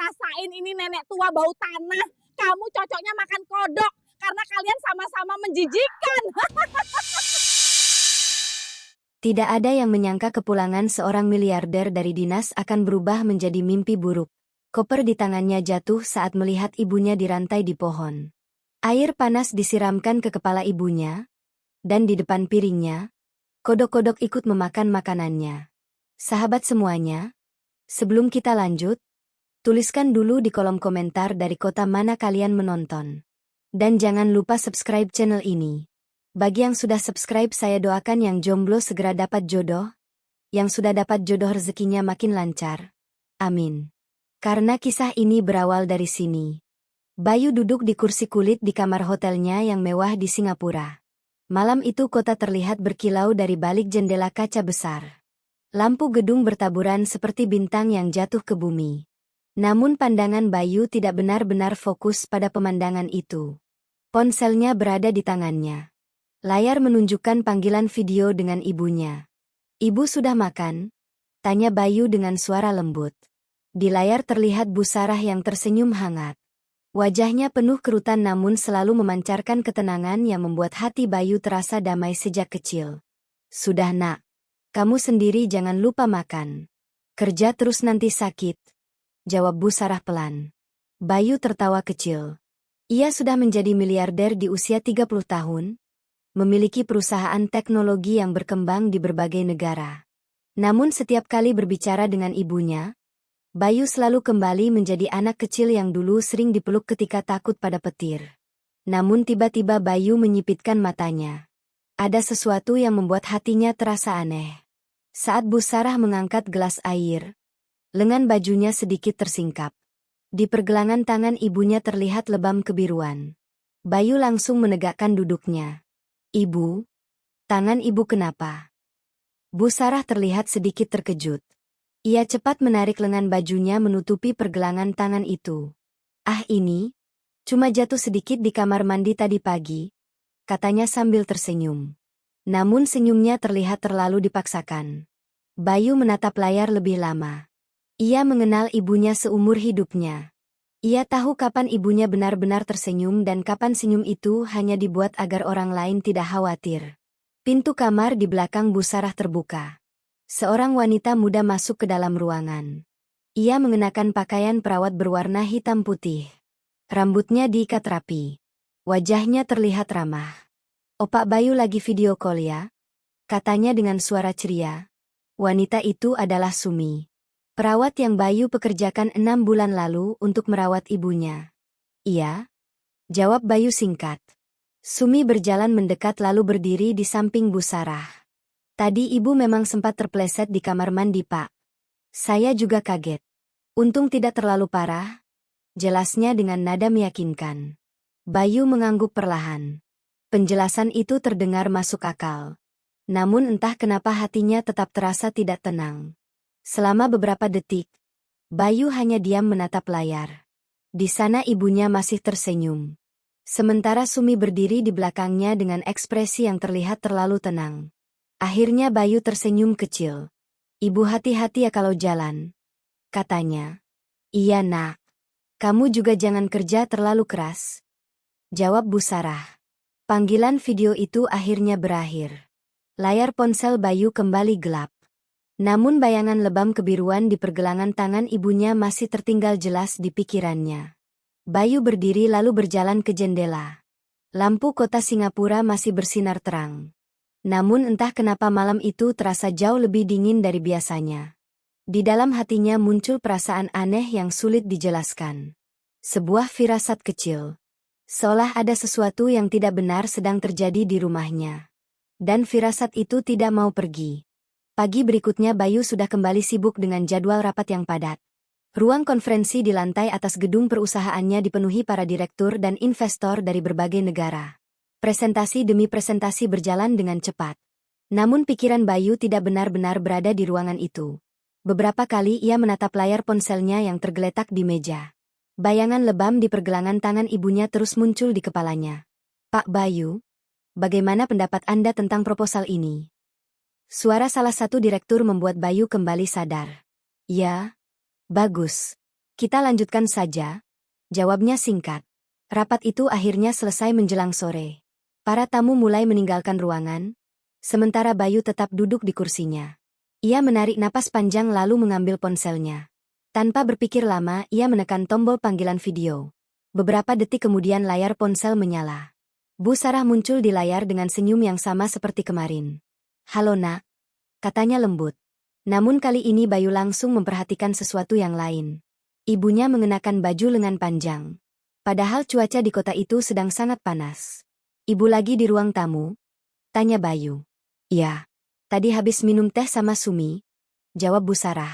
rasain ini nenek tua bau tanah. Kamu cocoknya makan kodok karena kalian sama-sama menjijikkan. Tidak ada yang menyangka kepulangan seorang miliarder dari dinas akan berubah menjadi mimpi buruk. Koper di tangannya jatuh saat melihat ibunya dirantai di pohon. Air panas disiramkan ke kepala ibunya, dan di depan piringnya, kodok-kodok ikut memakan makanannya. Sahabat semuanya, sebelum kita lanjut, tuliskan dulu di kolom komentar dari kota mana kalian menonton. Dan jangan lupa subscribe channel ini. Bagi yang sudah subscribe, saya doakan yang jomblo segera dapat jodoh, yang sudah dapat jodoh rezekinya makin lancar. Amin. Karena kisah ini berawal dari sini. Bayu duduk di kursi kulit di kamar hotelnya yang mewah di Singapura. Malam itu kota terlihat berkilau dari balik jendela kaca besar. Lampu gedung bertaburan seperti bintang yang jatuh ke bumi. Namun pandangan Bayu tidak benar-benar fokus pada pemandangan itu. Ponselnya berada di tangannya. Layar menunjukkan panggilan video dengan ibunya. "Ibu sudah makan?" tanya Bayu dengan suara lembut. Di layar terlihat Bu Sarah yang tersenyum hangat. Wajahnya penuh kerutan namun selalu memancarkan ketenangan yang membuat hati Bayu terasa damai sejak kecil. "Sudah nak. Kamu sendiri jangan lupa makan. Kerja terus nanti sakit," jawab Bu Sarah pelan. Bayu tertawa kecil. Ia sudah menjadi miliarder di usia 30 tahun, memiliki perusahaan teknologi yang berkembang di berbagai negara. Namun setiap kali berbicara dengan ibunya, Bayu selalu kembali menjadi anak kecil yang dulu sering dipeluk ketika takut pada petir. Namun tiba-tiba Bayu menyipitkan matanya. Ada sesuatu yang membuat hatinya terasa aneh. Saat Bu Sarah mengangkat gelas air, lengan bajunya sedikit tersingkap. Di pergelangan tangan ibunya terlihat lebam kebiruan. Bayu langsung menegakkan duduknya. "Ibu, tangan ibu kenapa?" Bu Sarah terlihat sedikit terkejut. Ia cepat menarik lengan bajunya menutupi pergelangan tangan itu. "Ah, ini cuma jatuh sedikit di kamar mandi tadi pagi," katanya sambil tersenyum. Namun senyumnya terlihat terlalu dipaksakan. Bayu menatap layar lebih lama. Ia mengenal ibunya seumur hidupnya. Ia tahu kapan ibunya benar-benar tersenyum dan kapan senyum itu hanya dibuat agar orang lain tidak khawatir. Pintu kamar di belakang Bu Sarah terbuka. Seorang wanita muda masuk ke dalam ruangan. Ia mengenakan pakaian perawat berwarna hitam putih. Rambutnya diikat rapi. Wajahnya terlihat ramah. "Opak Bayu lagi video call ya?" katanya dengan suara ceria. Wanita itu adalah Sumi. Perawat yang Bayu pekerjakan 6 bulan lalu untuk merawat ibunya. "Iya," jawab Bayu singkat. Sumi berjalan mendekat lalu berdiri di samping Bu Sarah. "Tadi ibu memang sempat terpleset di kamar mandi, Pak. Saya juga kaget. Untung tidak terlalu parah," jelasnya dengan nada meyakinkan. Bayu mengangguk perlahan. Penjelasan itu terdengar masuk akal. Namun entah kenapa hatinya tetap terasa tidak tenang. Selama beberapa detik, Bayu hanya diam menatap layar. Di sana ibunya masih tersenyum. Sementara Sumi berdiri di belakangnya dengan ekspresi yang terlihat terlalu tenang. Akhirnya Bayu tersenyum kecil. "Ibu hati-hati ya kalau jalan," katanya. "Iya nak. Kamu juga jangan kerja terlalu keras," jawab Bu Sarah. Panggilan video itu akhirnya berakhir. Layar ponsel Bayu kembali gelap. Namun bayangan lebam kebiruan di pergelangan tangan ibunya masih tertinggal jelas di pikirannya. Bayu berdiri lalu berjalan ke jendela. Lampu kota Singapura masih bersinar terang. Namun entah kenapa malam itu terasa jauh lebih dingin dari biasanya. Di dalam hatinya muncul perasaan aneh yang sulit dijelaskan. Sebuah firasat kecil. Seolah ada sesuatu yang tidak benar sedang terjadi di rumahnya. Dan firasat itu tidak mau pergi. Pagi berikutnya Bayu sudah kembali sibuk dengan jadwal rapat yang padat. Ruang konferensi di lantai atas gedung perusahaannya dipenuhi para direktur dan investor dari berbagai negara. Presentasi demi presentasi berjalan dengan cepat. Namun pikiran Bayu tidak benar-benar berada di ruangan itu. Beberapa kali ia menatap layar ponselnya yang tergeletak di meja. Bayangan lebam di pergelangan tangan ibunya terus muncul di kepalanya. "Pak Bayu, bagaimana pendapat Anda tentang proposal ini?" Suara salah satu direktur membuat Bayu kembali sadar. "Ya, bagus. Kita lanjutkan saja, jawabnya singkat. Rapat itu akhirnya selesai menjelang sore. Para tamu mulai meninggalkan ruangan, sementara Bayu tetap duduk di kursinya. Ia menarik napas panjang lalu mengambil ponselnya. Tanpa berpikir lama, ia menekan tombol panggilan video. Beberapa detik kemudian layar ponsel menyala. Bu Sarah muncul di layar dengan senyum yang sama seperti kemarin. "Halo nak," katanya lembut. Namun kali ini Bayu langsung memperhatikan sesuatu yang lain. Ibunya mengenakan baju lengan panjang. Padahal cuaca di kota itu sedang sangat panas. "Ibu lagi di ruang tamu?" tanya Bayu. "Iya. Tadi habis minum teh sama Sumi," jawab Bu Sarah.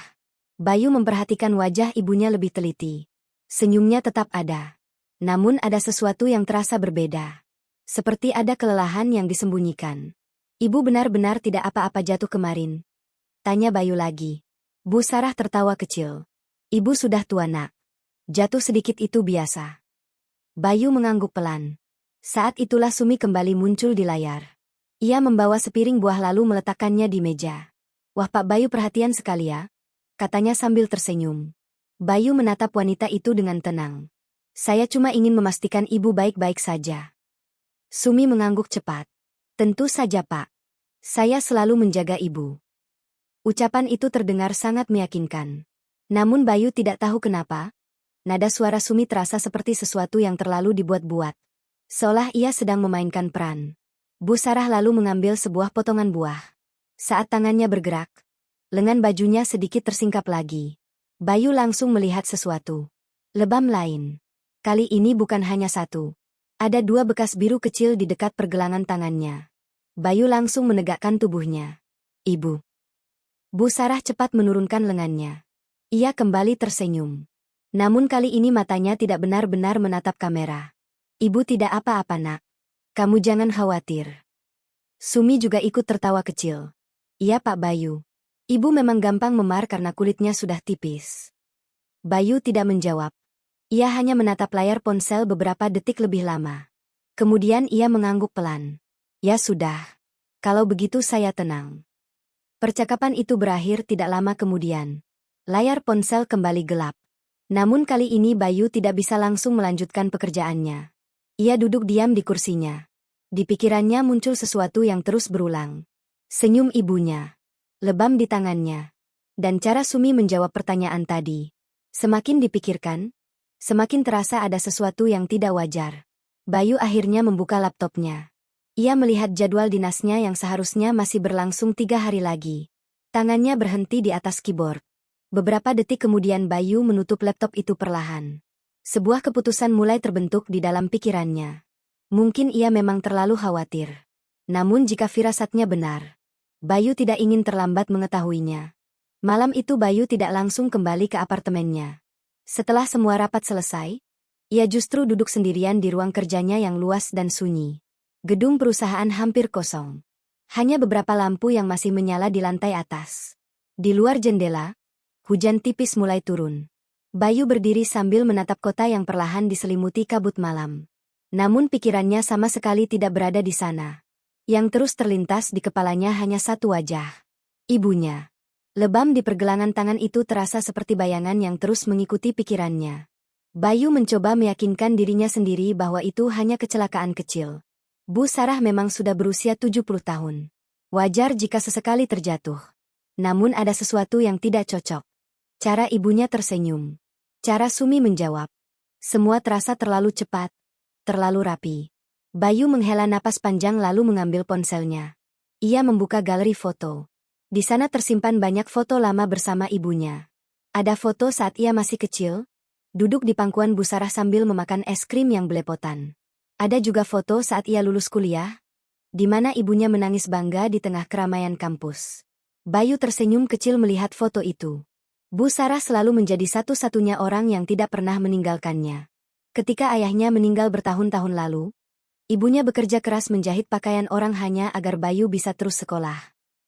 Bayu memperhatikan wajah ibunya lebih teliti. Senyumnya tetap ada. Namun ada sesuatu yang terasa berbeda. Seperti ada kelelahan yang disembunyikan. "Ibu benar-benar tidak apa-apa jatuh kemarin?" tanya Bayu lagi. Bu Sarah tertawa kecil. "Ibu sudah tua nak. Jatuh sedikit itu biasa." Bayu mengangguk pelan. Saat itulah Sumi kembali muncul di layar. Ia membawa sepiring buah lalu meletakkannya di meja. "Wah Pak Bayu perhatian sekali ya," katanya sambil tersenyum. Bayu menatap wanita itu dengan tenang. "Saya cuma ingin memastikan ibu baik-baik saja." Sumi mengangguk cepat. "Tentu saja Pak. Saya selalu menjaga ibu." Ucapan itu terdengar sangat meyakinkan. Namun Bayu tidak tahu kenapa. Nada suara Sumi terasa seperti sesuatu yang terlalu dibuat-buat. Seolah ia sedang memainkan peran. Bu Sarah lalu mengambil sebuah potongan buah. Saat tangannya bergerak, lengan bajunya sedikit tersingkap lagi. Bayu langsung melihat sesuatu. Lebam lain. Kali ini bukan hanya satu. Ada 2 bekas biru kecil di dekat pergelangan tangannya. Bayu langsung menegakkan tubuhnya. "Ibu." Bu Sarah cepat menurunkan lengannya. Ia kembali tersenyum. Namun kali ini matanya tidak benar-benar menatap kamera. "Ibu tidak apa-apa nak. Kamu jangan khawatir." Sumi juga ikut tertawa kecil. "Iya Pak Bayu. Ibu memang gampang memar karena kulitnya sudah tipis." Bayu tidak menjawab. Ia hanya menatap layar ponsel beberapa detik lebih lama. Kemudian ia mengangguk pelan. "Ya sudah. Kalau begitu saya tenang." Percakapan itu berakhir tidak lama kemudian. Layar ponsel kembali gelap. Namun kali ini Bayu tidak bisa langsung melanjutkan pekerjaannya. Ia duduk diam di kursinya. Di pikirannya muncul sesuatu yang terus berulang. Senyum ibunya. Lebam di tangannya. Dan cara Sumi menjawab pertanyaan tadi. Semakin dipikirkan, semakin terasa ada sesuatu yang tidak wajar. Bayu akhirnya membuka laptopnya. Ia melihat jadwal dinasnya yang seharusnya masih berlangsung 3 hari lagi. Tangannya berhenti di atas keyboard. Beberapa detik kemudian Bayu menutup laptop itu perlahan. Sebuah keputusan mulai terbentuk di dalam pikirannya. Mungkin ia memang terlalu khawatir. Namun jika firasatnya benar, Bayu tidak ingin terlambat mengetahuinya. Malam itu Bayu tidak langsung kembali ke apartemennya. Setelah semua rapat selesai, ia justru duduk sendirian di ruang kerjanya yang luas dan sunyi. Gedung perusahaan hampir kosong. Hanya beberapa lampu yang masih menyala di lantai atas. Di luar jendela, hujan tipis mulai turun. Bayu berdiri sambil menatap kota yang perlahan diselimuti kabut malam. Namun pikirannya sama sekali tidak berada di sana. Yang terus terlintas di kepalanya hanya satu wajah. Ibunya. Lebam di pergelangan tangan itu terasa seperti bayangan yang terus mengikuti pikirannya. Bayu mencoba meyakinkan dirinya sendiri bahwa itu hanya kecelakaan kecil. Bu Sarah memang sudah berusia 70 tahun. Wajar jika sesekali terjatuh. Namun ada sesuatu yang tidak cocok. Cara ibunya tersenyum. Cara Sumi menjawab. Semua terasa terlalu cepat, terlalu rapi. Bayu menghela napas panjang lalu mengambil ponselnya. Ia membuka galeri foto. Di sana tersimpan banyak foto lama bersama ibunya. Ada foto saat ia masih kecil, duduk di pangkuan Bu Sarah sambil memakan es krim yang belepotan. Ada juga foto saat ia lulus kuliah, di mana ibunya menangis bangga di tengah keramaian kampus. Bayu tersenyum kecil melihat foto itu. Bu Sarah selalu menjadi satu-satunya orang yang tidak pernah meninggalkannya. Ketika ayahnya meninggal bertahun-tahun lalu, ibunya bekerja keras menjahit pakaian orang hanya agar Bayu bisa terus sekolah.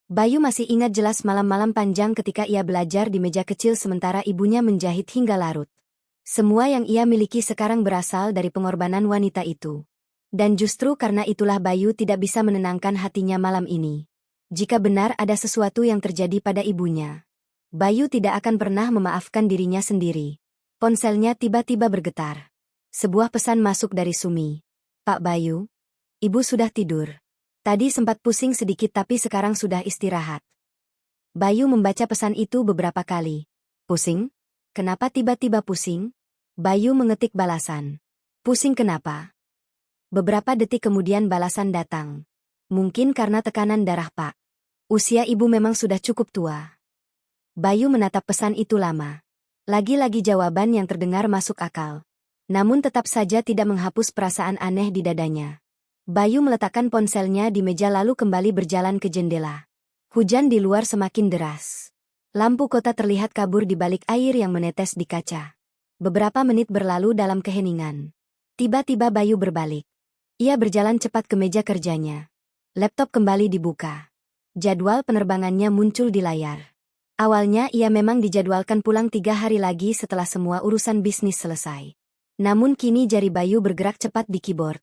Bayu masih ingat jelas malam-malam panjang ketika ia belajar di meja kecil sementara ibunya menjahit hingga larut. Semua yang ia miliki sekarang berasal dari pengorbanan wanita itu. Dan justru karena itulah Bayu tidak bisa menenangkan hatinya malam ini. Jika benar ada sesuatu yang terjadi pada ibunya, Bayu tidak akan pernah memaafkan dirinya sendiri. Ponselnya tiba-tiba bergetar. Sebuah pesan masuk dari Sumi. Pak Bayu, Ibu sudah tidur. Tadi sempat pusing sedikit tapi sekarang sudah istirahat. Bayu membaca pesan itu beberapa kali. Pusing? Kenapa tiba-tiba pusing? Bayu mengetik balasan. Pusing kenapa? Beberapa detik kemudian balasan datang. Mungkin karena tekanan darah Pak. Usia ibu memang sudah cukup tua. Bayu menatap pesan itu lama. Lagi-lagi jawaban yang terdengar masuk akal. Namun tetap saja tidak menghapus perasaan aneh di dadanya. Bayu meletakkan ponselnya di meja lalu kembali berjalan ke jendela. Hujan di luar semakin deras. Lampu kota terlihat kabur di balik air yang menetes di kaca. Beberapa menit berlalu dalam keheningan. Tiba-tiba Bayu berbalik. Ia berjalan cepat ke meja kerjanya. Laptop kembali dibuka. Jadwal penerbangannya muncul di layar. Awalnya ia memang dijadwalkan pulang 3 hari lagi setelah semua urusan bisnis selesai. Namun kini jari Bayu bergerak cepat di keyboard.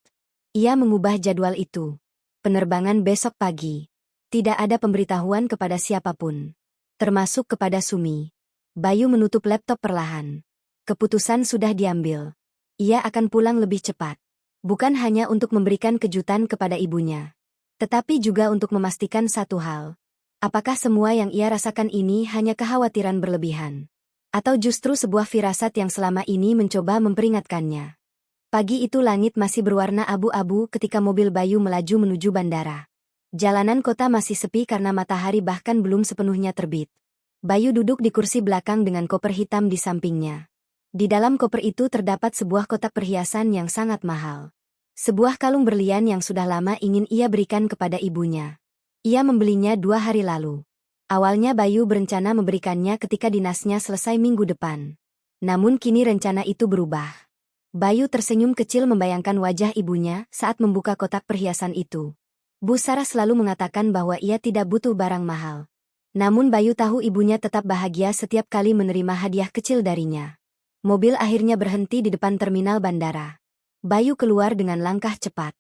Ia mengubah jadwal itu. Penerbangan besok pagi. Tidak ada pemberitahuan kepada siapapun. Termasuk kepada Sumi. Bayu menutup laptop perlahan. Keputusan sudah diambil. Ia akan pulang lebih cepat. Bukan hanya untuk memberikan kejutan kepada ibunya. Tetapi juga untuk memastikan satu hal. Apakah semua yang ia rasakan ini hanya kekhawatiran berlebihan? Atau justru sebuah firasat yang selama ini mencoba memperingatkannya. Pagi itu langit masih berwarna abu-abu ketika mobil Bayu melaju menuju bandara. Jalanan kota masih sepi karena matahari bahkan belum sepenuhnya terbit. Bayu duduk di kursi belakang dengan koper hitam di sampingnya. Di dalam koper itu terdapat sebuah kotak perhiasan yang sangat mahal. Sebuah kalung berlian yang sudah lama ingin ia berikan kepada ibunya. Ia membelinya 2 hari lalu. Awalnya Bayu berencana memberikannya ketika dinasnya selesai minggu depan. Namun kini rencana itu berubah. Bayu tersenyum kecil membayangkan wajah ibunya saat membuka kotak perhiasan itu. Bu Sarah selalu mengatakan bahwa ia tidak butuh barang mahal. Namun Bayu tahu ibunya tetap bahagia setiap kali menerima hadiah kecil darinya. Mobil akhirnya berhenti di depan terminal bandara. Bayu keluar dengan langkah cepat.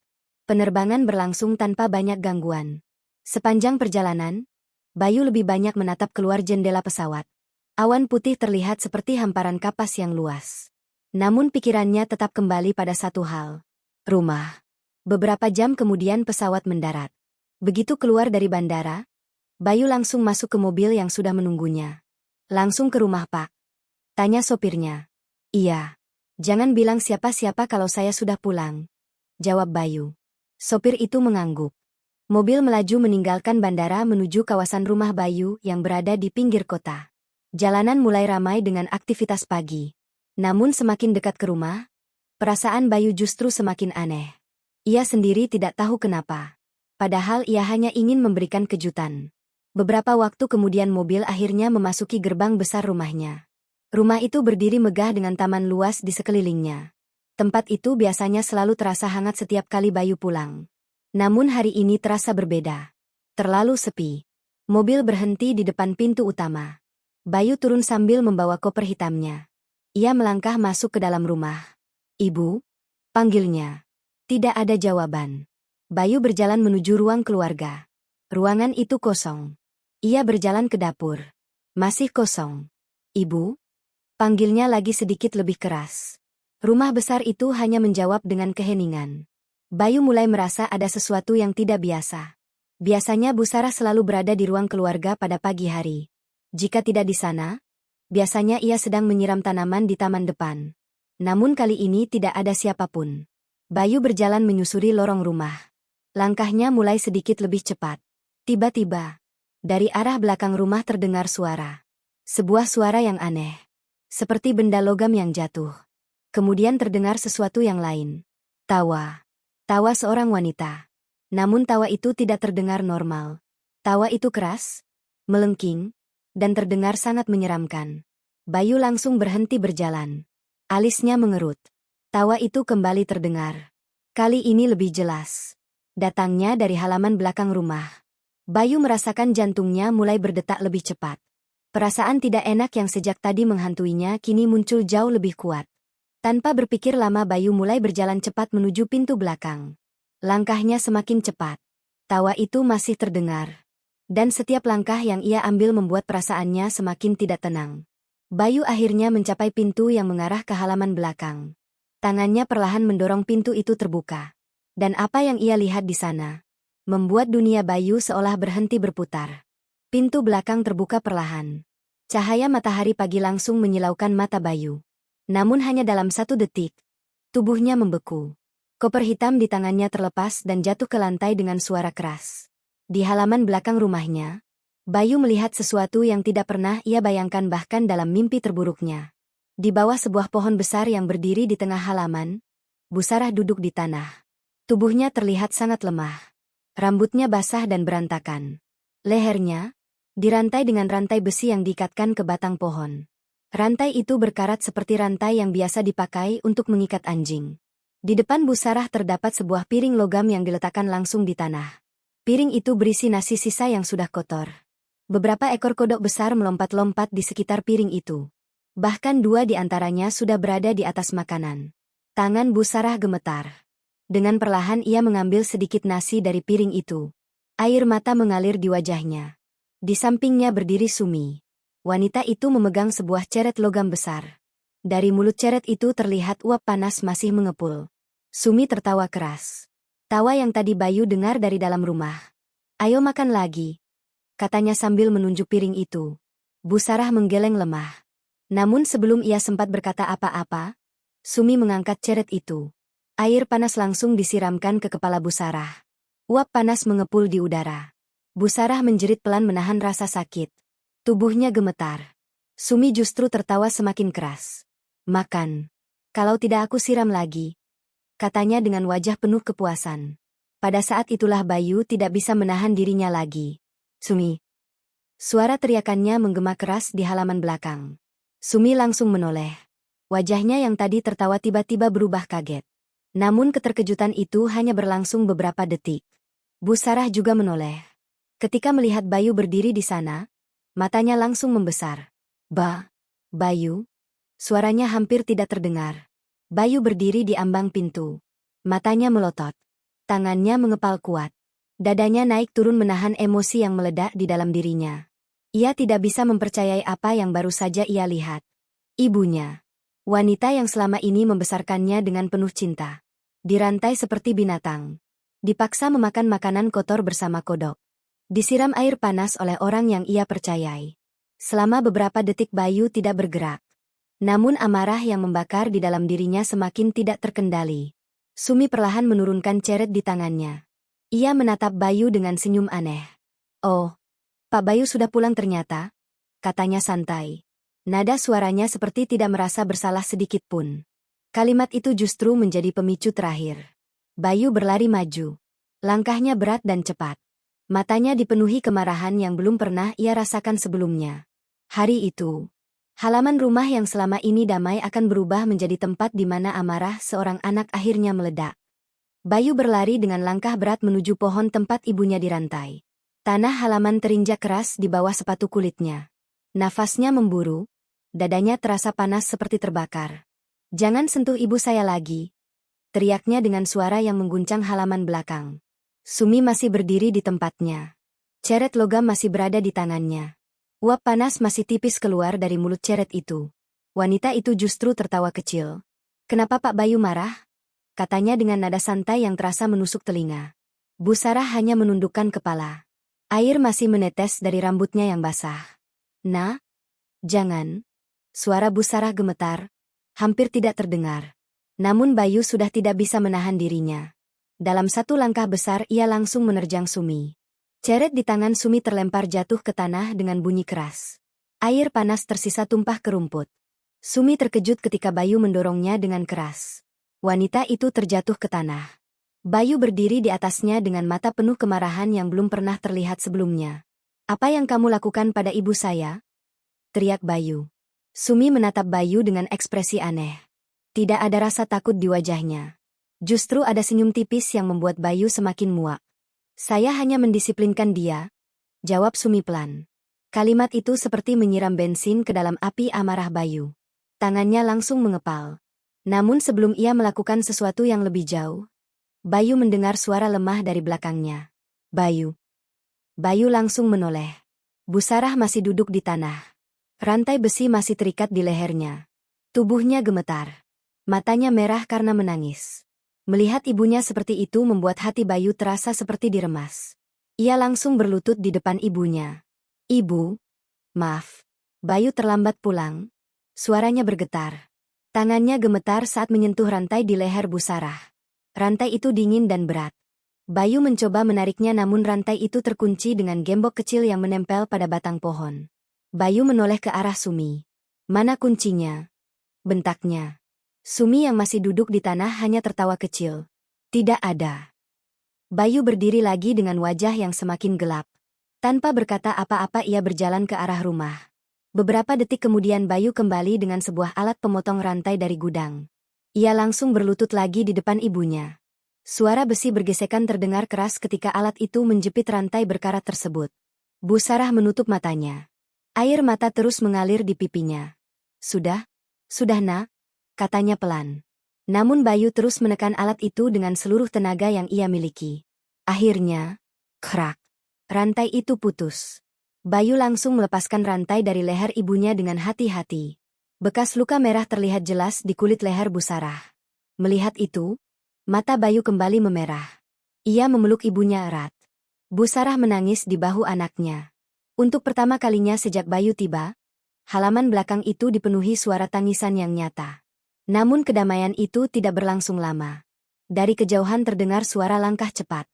Penerbangan berlangsung tanpa banyak gangguan. Sepanjang perjalanan, Bayu lebih banyak menatap keluar jendela pesawat. Awan putih terlihat seperti hamparan kapas yang luas. Namun pikirannya tetap kembali pada satu hal. Rumah. Beberapa jam kemudian pesawat mendarat. Begitu keluar dari bandara, Bayu langsung masuk ke mobil yang sudah menunggunya. Langsung ke rumah Pak? Tanya sopirnya. Iya. Jangan bilang siapa-siapa kalau saya sudah pulang. Jawab Bayu. Sopir itu mengangguk. Mobil melaju meninggalkan bandara menuju kawasan rumah Bayu yang berada di pinggir kota. Jalanan mulai ramai dengan aktivitas pagi. Namun semakin dekat ke rumah, perasaan Bayu justru semakin aneh. Ia sendiri tidak tahu kenapa. Padahal ia hanya ingin memberikan kejutan. Beberapa waktu kemudian mobil akhirnya memasuki gerbang besar rumahnya. Rumah itu berdiri megah dengan taman luas di sekelilingnya. Tempat itu biasanya selalu terasa hangat setiap kali Bayu pulang. Namun hari ini terasa berbeda. Terlalu sepi. Mobil berhenti di depan pintu utama. Bayu turun sambil membawa koper hitamnya. Ia melangkah masuk ke dalam rumah. Ibu? Panggilnya. Tidak ada jawaban. Bayu berjalan menuju ruang keluarga. Ruangan itu kosong. Ia berjalan ke dapur. Masih kosong. Ibu? Panggilnya lagi sedikit lebih keras. Rumah besar itu hanya menjawab dengan keheningan. Bayu mulai merasa ada sesuatu yang tidak biasa. Biasanya Bu Sarah selalu berada di ruang keluarga pada pagi hari. Jika tidak di sana, biasanya ia sedang menyiram tanaman di taman depan. Namun kali ini tidak ada siapapun. Bayu berjalan menyusuri lorong rumah. Langkahnya mulai sedikit lebih cepat. Tiba-tiba, dari arah belakang rumah terdengar suara. Sebuah suara yang aneh. Seperti benda logam yang jatuh. Kemudian terdengar sesuatu yang lain. Tawa. Tawa seorang wanita. Namun tawa itu tidak terdengar normal. Tawa itu keras, melengking, dan terdengar sangat menyeramkan. Bayu langsung berhenti berjalan. Alisnya mengerut. Tawa itu kembali terdengar. Kali ini lebih jelas. Datangnya dari halaman belakang rumah. Bayu merasakan jantungnya mulai berdetak lebih cepat. Perasaan tidak enak yang sejak tadi menghantuinya kini muncul jauh lebih kuat. Tanpa berpikir lama Bayu mulai berjalan cepat menuju pintu belakang. Langkahnya semakin cepat. Tawa itu masih terdengar. Dan setiap langkah yang ia ambil membuat perasaannya semakin tidak tenang. Bayu akhirnya mencapai pintu yang mengarah ke halaman belakang. Tangannya perlahan mendorong pintu itu terbuka. Dan apa yang ia lihat di sana membuat dunia Bayu seolah berhenti berputar. Pintu belakang terbuka perlahan. Cahaya matahari pagi langsung menyilaukan mata Bayu. Namun hanya dalam 1 detik, tubuhnya membeku. Koper hitam di tangannya terlepas dan jatuh ke lantai dengan suara keras. Di halaman belakang rumahnya, Bayu melihat sesuatu yang tidak pernah ia bayangkan bahkan dalam mimpi terburuknya. Di bawah sebuah pohon besar yang berdiri di tengah halaman, Bu Sarah duduk di tanah. Tubuhnya terlihat sangat lemah. Rambutnya basah dan berantakan. Lehernya dirantai dengan rantai besi yang diikatkan ke batang pohon. Rantai itu berkarat seperti rantai yang biasa dipakai untuk mengikat anjing. Di depan Bu Sarah terdapat sebuah piring logam yang diletakkan langsung di tanah. Piring itu berisi nasi sisa yang sudah kotor. Beberapa ekor kodok besar melompat-lompat di sekitar piring itu. Bahkan 2 di antaranya sudah berada di atas makanan. Tangan Bu Sarah gemetar. Dengan perlahan ia mengambil sedikit nasi dari piring itu. Air mata mengalir di wajahnya. Di sampingnya berdiri Sumi. Wanita itu memegang sebuah ceret logam besar. Dari mulut ceret itu terlihat uap panas masih mengepul. Sumi tertawa keras. Tawa yang tadi Bayu dengar dari dalam rumah. "Ayo makan lagi," katanya sambil menunjuk piring itu. Bu Sarah menggeleng lemah. Namun sebelum ia sempat berkata apa-apa, Sumi mengangkat ceret itu. Air panas langsung disiramkan ke kepala Bu Sarah. Uap panas mengepul di udara. Bu Sarah menjerit pelan menahan rasa sakit. Tubuhnya gemetar. Sumi justru tertawa semakin keras. "Makan. Kalau tidak aku siram lagi," katanya dengan wajah penuh kepuasan. Pada saat itulah Bayu tidak bisa menahan dirinya lagi. "Sumi!" Suara teriakannya menggema keras di halaman belakang. Sumi langsung menoleh. Wajahnya yang tadi tertawa tiba-tiba berubah kaget. Namun keterkejutan itu hanya berlangsung beberapa detik. Bu Sarah juga menoleh. Ketika melihat Bayu berdiri di sana, matanya langsung membesar. Bayu?" Suaranya hampir tidak terdengar. Bayu berdiri di ambang pintu. Matanya melotot. Tangannya mengepal kuat. Dadanya naik turun menahan emosi yang meledak di dalam dirinya. Ia tidak bisa mempercayai apa yang baru saja ia lihat. Ibunya. Wanita yang selama ini membesarkannya dengan penuh cinta. Dirantai seperti binatang. Dipaksa memakan makanan kotor bersama kodok. Disiram air panas oleh orang yang ia percayai. Selama beberapa detik Bayu tidak bergerak. Namun amarah yang membakar di dalam dirinya semakin tidak terkendali. Sumi perlahan menurunkan ceret di tangannya. Ia menatap Bayu dengan senyum aneh. "Oh, Pak Bayu sudah pulang ternyata," katanya santai. Nada suaranya seperti tidak merasa bersalah sedikit pun. Kalimat itu justru menjadi pemicu terakhir. Bayu berlari maju. Langkahnya berat dan cepat. Matanya dipenuhi kemarahan yang belum pernah ia rasakan sebelumnya. Hari itu, halaman rumah yang selama ini damai akan berubah menjadi tempat di mana amarah seorang anak akhirnya meledak. Bayu berlari dengan langkah berat menuju pohon tempat ibunya dirantai. Tanah halaman terinjak keras di bawah sepatu kulitnya. Nafasnya memburu, dadanya terasa panas seperti terbakar. "Jangan sentuh ibu saya lagi," teriaknya dengan suara yang mengguncang halaman belakang. Sumi masih berdiri di tempatnya. Ceret logam masih berada di tangannya. Uap panas masih tipis keluar dari mulut ceret itu. Wanita itu justru tertawa kecil. "Kenapa Pak Bayu marah?" katanya dengan nada santai yang terasa menusuk telinga. Bu Sarah hanya menundukkan kepala. Air masih menetes dari rambutnya yang basah. "Nah, jangan." Suara Bu Sarah gemetar, hampir tidak terdengar. Namun Bayu sudah tidak bisa menahan dirinya. Dalam satu langkah besar ia langsung menerjang Sumi. Ceret di tangan Sumi terlempar jatuh ke tanah dengan bunyi keras. Air panas tersisa tumpah ke rumput. Sumi terkejut ketika Bayu mendorongnya dengan keras. Wanita itu terjatuh ke tanah. Bayu berdiri di atasnya dengan mata penuh kemarahan yang belum pernah terlihat sebelumnya. "Apa yang kamu lakukan pada ibu saya?" teriak Bayu. Sumi menatap Bayu dengan ekspresi aneh. Tidak ada rasa takut di wajahnya. Justru ada senyum tipis yang membuat Bayu semakin muak. "Saya hanya mendisiplinkan dia," jawab Sumi pelan. Kalimat itu seperti menyiram bensin ke dalam api amarah Bayu. Tangannya langsung mengepal. Namun sebelum ia melakukan sesuatu yang lebih jauh, Bayu mendengar suara lemah dari belakangnya. "Bayu." Bayu langsung menoleh. Bu Sarah masih duduk di tanah. Rantai besi masih terikat di lehernya. Tubuhnya gemetar. Matanya merah karena menangis. Melihat ibunya seperti itu membuat hati Bayu terasa seperti diremas. Ia langsung berlutut di depan ibunya. "Ibu, maaf. Bayu terlambat pulang." Suaranya bergetar. Tangannya gemetar saat menyentuh rantai di leher Bu Sarah. Rantai itu dingin dan berat. Bayu mencoba menariknya namun rantai itu terkunci dengan gembok kecil yang menempel pada batang pohon. Bayu menoleh ke arah Sumi. "Mana kuncinya?" bentaknya. Sumi yang masih duduk di tanah hanya tertawa kecil. "Tidak ada." Bayu berdiri lagi dengan wajah yang semakin gelap. Tanpa berkata apa-apa ia berjalan ke arah rumah. Beberapa detik kemudian Bayu kembali dengan sebuah alat pemotong rantai dari gudang. Ia langsung berlutut lagi di depan ibunya. Suara besi bergesekan terdengar keras ketika alat itu menjepit rantai berkarat tersebut. Bu Sarah menutup matanya. Air mata terus mengalir di pipinya. Sudah nak," katanya pelan. Namun Bayu terus menekan alat itu dengan seluruh tenaga yang ia miliki. Akhirnya, krak, rantai itu putus. Bayu langsung melepaskan rantai dari leher ibunya dengan hati-hati. Bekas luka merah terlihat jelas di kulit leher Bu Sarah. Melihat itu, mata Bayu kembali memerah. Ia memeluk ibunya erat. Bu Sarah menangis di bahu anaknya. Untuk pertama kalinya sejak Bayu tiba, halaman belakang itu dipenuhi suara tangisan yang nyata. Namun kedamaian itu tidak berlangsung lama. Dari kejauhan terdengar suara langkah cepat.